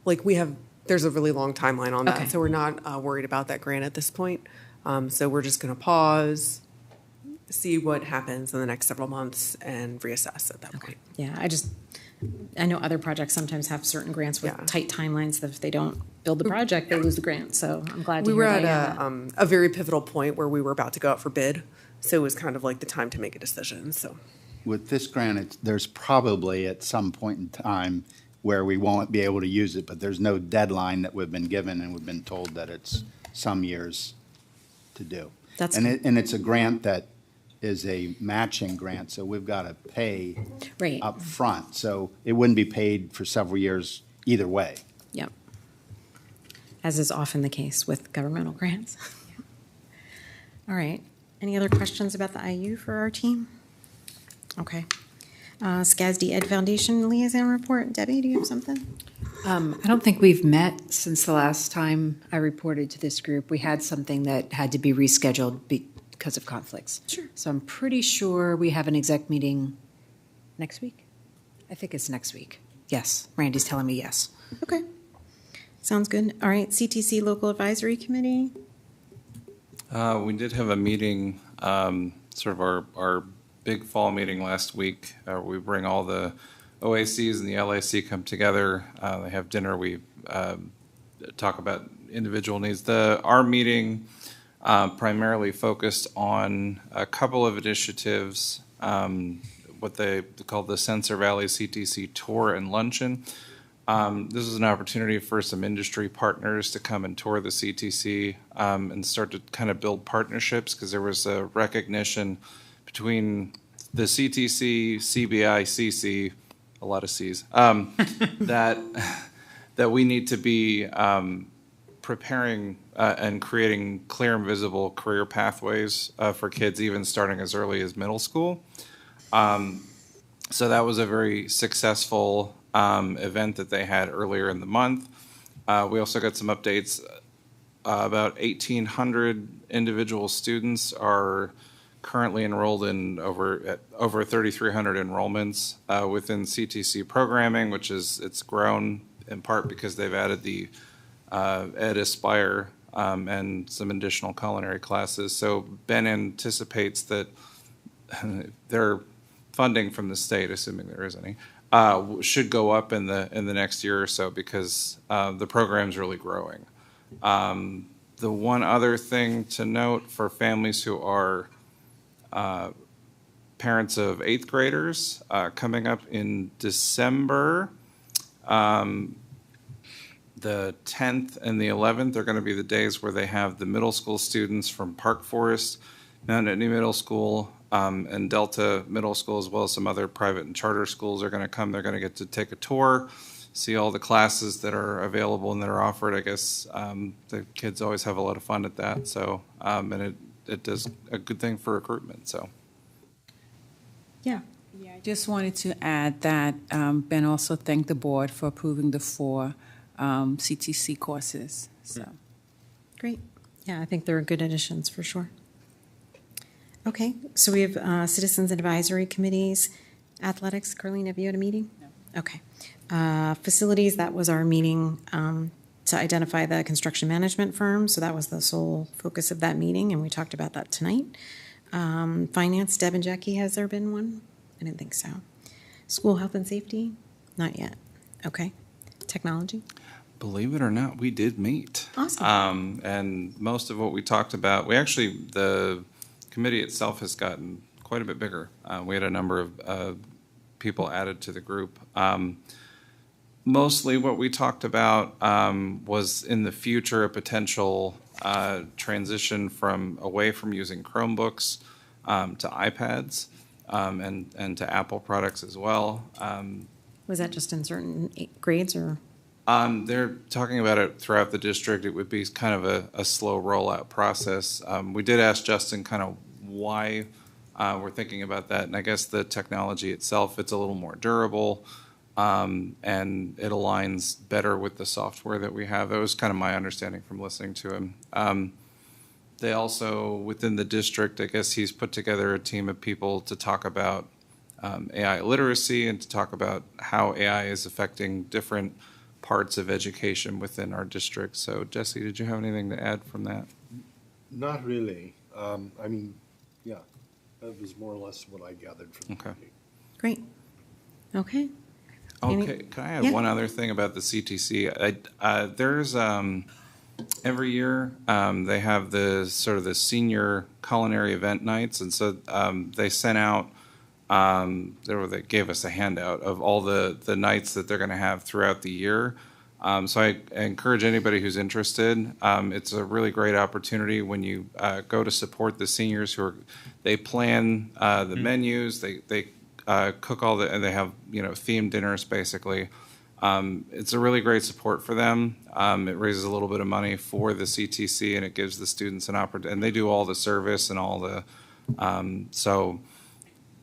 there's a really long timeline on that, Okay. so we're not worried about that grant at this point. So we're just going to pause, see what happens in the next several months, and reassess at that point. Yeah, I know other projects sometimes have certain grants with tight timelines that if they don't build the project, they lose the grant. So I'm glad to We hear were that. at a very pivotal point where we were about to go out for bid, so it was kind of like the time to make a decision. So With this grant, there's probably at some point in time where we won't be able to use it, but there's no deadline that we've been given, and we've been told that it's some years to do. And it's a grant that is a matching grant, so we've got to pay up front. So it wouldn't be paid for several years either way. Yep. As is often the case with governmental grants. All right. Any other questions about the IU for our team? Okay. SCASD Ed Foundation Liaison Report. Debbie, do you have something? I don't think we've met since the last time I reported to this group. We had something that had to be rescheduled because of conflicts. Sure. So I'm pretty sure we have an exec meeting next week. I think it's next week. Yes, Randy's telling me yes. Okay. Sounds good. All right. CTC Local Advisory Committee. We did have a meeting, sort of our big fall meeting last week. We bring all the OACs and the LAC come together. They have dinner. We talk about individual needs. Our meeting primarily focused on a couple of initiatives, what they call the Sensor Valley CTC Tour and Luncheon. This is an opportunity for some industry partners to come and tour the CTC and start to kind of build partnerships, because there was a recognition between the CTC, CBI, CC, a lot of C's, that we need to be preparing and creating clear and visible career pathways for kids, even starting as early as middle school. So that was a very successful event that they had earlier in the month. We also got some updates. About 1,800 individual students are currently enrolled in over 3,300 enrollments within CTC programming, it's grown in part because they've added the Ed Aspire and some additional culinary classes. So Ben anticipates that their funding from the state, assuming there is any, should go up in the next year or so because the program's really growing. The one other thing to note for families who are parents of 8th graders, coming up in December, the 10th and the 11th are going to be the days where they have the middle school students from Park Forest, Mount Nittany Middle School, and Delta Middle School, as well as some other private and charter schools are going to come. They're going to get to take a tour, see all the classes that are available and that are offered. I guess the kids always have a lot of fun at that. So, and it does a good thing for recruitment. So, yeah, I just wanted to add that Ben also thanked the board for approving the 4 CTC courses. So, Great. Yeah, I think they're good additions for sure. Okay, so we have citizens advisory committees, athletics. Carlene, have you had a meeting? No. Okay. Facilities, that was our meeting to identify the construction management firm. So that was the sole focus of that meeting, and we talked about that tonight. Finance, Deb and Jackie, has there been one? I didn't think so. School health and safety? Not yet. Okay. Technology? believe it or not, we did meet. Awesome. And most of what we talked about, the committee itself has gotten quite a bit bigger. We had a number of people added to the group. Mostly what we talked about was in the future a potential transition away from using Chromebooks to iPads and to Apple products as well. Was that just in certain grades or? They're talking about it throughout the district. It would be kind of a slow rollout process. We did ask Justin kind of why we're thinking about that, and I guess the technology itself, it's a little more durable, and it aligns better with the software that we have. That was kind of my understanding from listening to him. They also, within the district, I guess he's put together a team of people to talk about AI literacy and to talk about how AI is affecting different parts of education within our district. So, Jesse, did you have anything to add from that? Not really. Yeah, that was more or less what I gathered from the meeting. Great. Okay. Okay, can I add one other thing about the CTC? There's every year they have the senior culinary event nights, and so they sent out they gave us a handout of all the nights that they're going to have throughout the year. So I encourage anybody who's interested. It's a really great opportunity when you go to support the seniors they plan the menus, they cook and they have themed dinners basically. It's a really great support for them. It raises a little bit of money for the CTC, and it gives the students an opportunity. And they do all the service and all the so.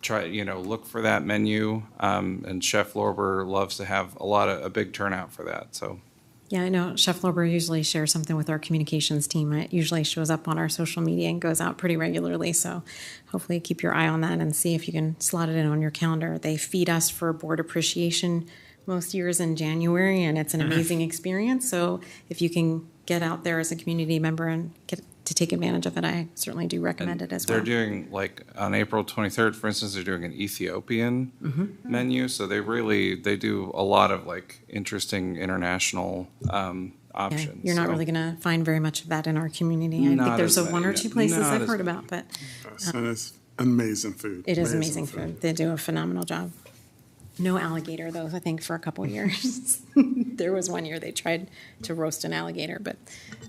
Look for that menu, and Chef Lorber loves to have a big turnout for that. So, yeah, I know Chef Lorber usually shares something with our communications team. It usually shows up on our social media and goes out pretty regularly. So, hopefully, keep your eye on that and see if you can slot it in on your calendar. They feed us for board appreciation most years in January, and it's an amazing experience. So, if you can get out there as a community member and get to take advantage of it, I certainly do recommend it as well. They're doing, on April 23rd, for instance, they're doing an Ethiopian menu. So they do a lot of interesting international options. You're not really going to find very much of that in our community. I think there's one or two places I've heard about, but and it's amazing food. It is amazing food. They do a phenomenal job. No alligator, though, I think, for a couple of years. There was one year they tried to roast an alligator, but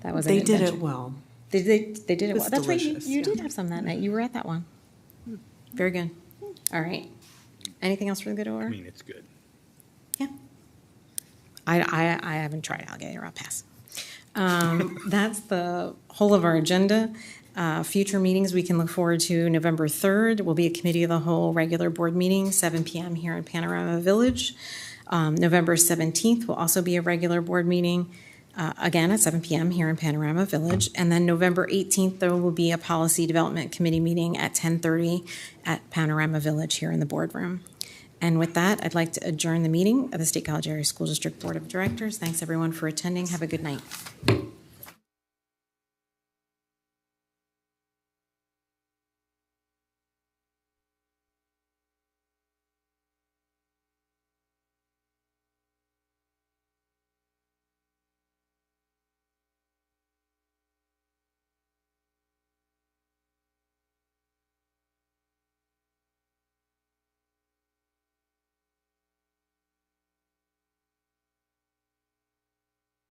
that was They did it well. They did it well. That's right. Delicious, You did have some that night. You were at that one. Very good. All right. Anything else for the good order? It's good. Yeah. I haven't tried alligator. I'll pass. That's the whole of our agenda. Future meetings we can look forward to. November 3rd will be a committee of the whole regular board meeting, 7 p.m. here in Panorama Village. November 17th will also be a regular board meeting. again at 7 p.m. here in Panorama Village. And then November 18th, there will be a Policy Development Committee meeting at 10:30 at Panorama Village here in the boardroom. And with that, I'd like to adjourn the meeting of the State College Area School District Board of Directors. Thanks, everyone, for attending. Have a good night.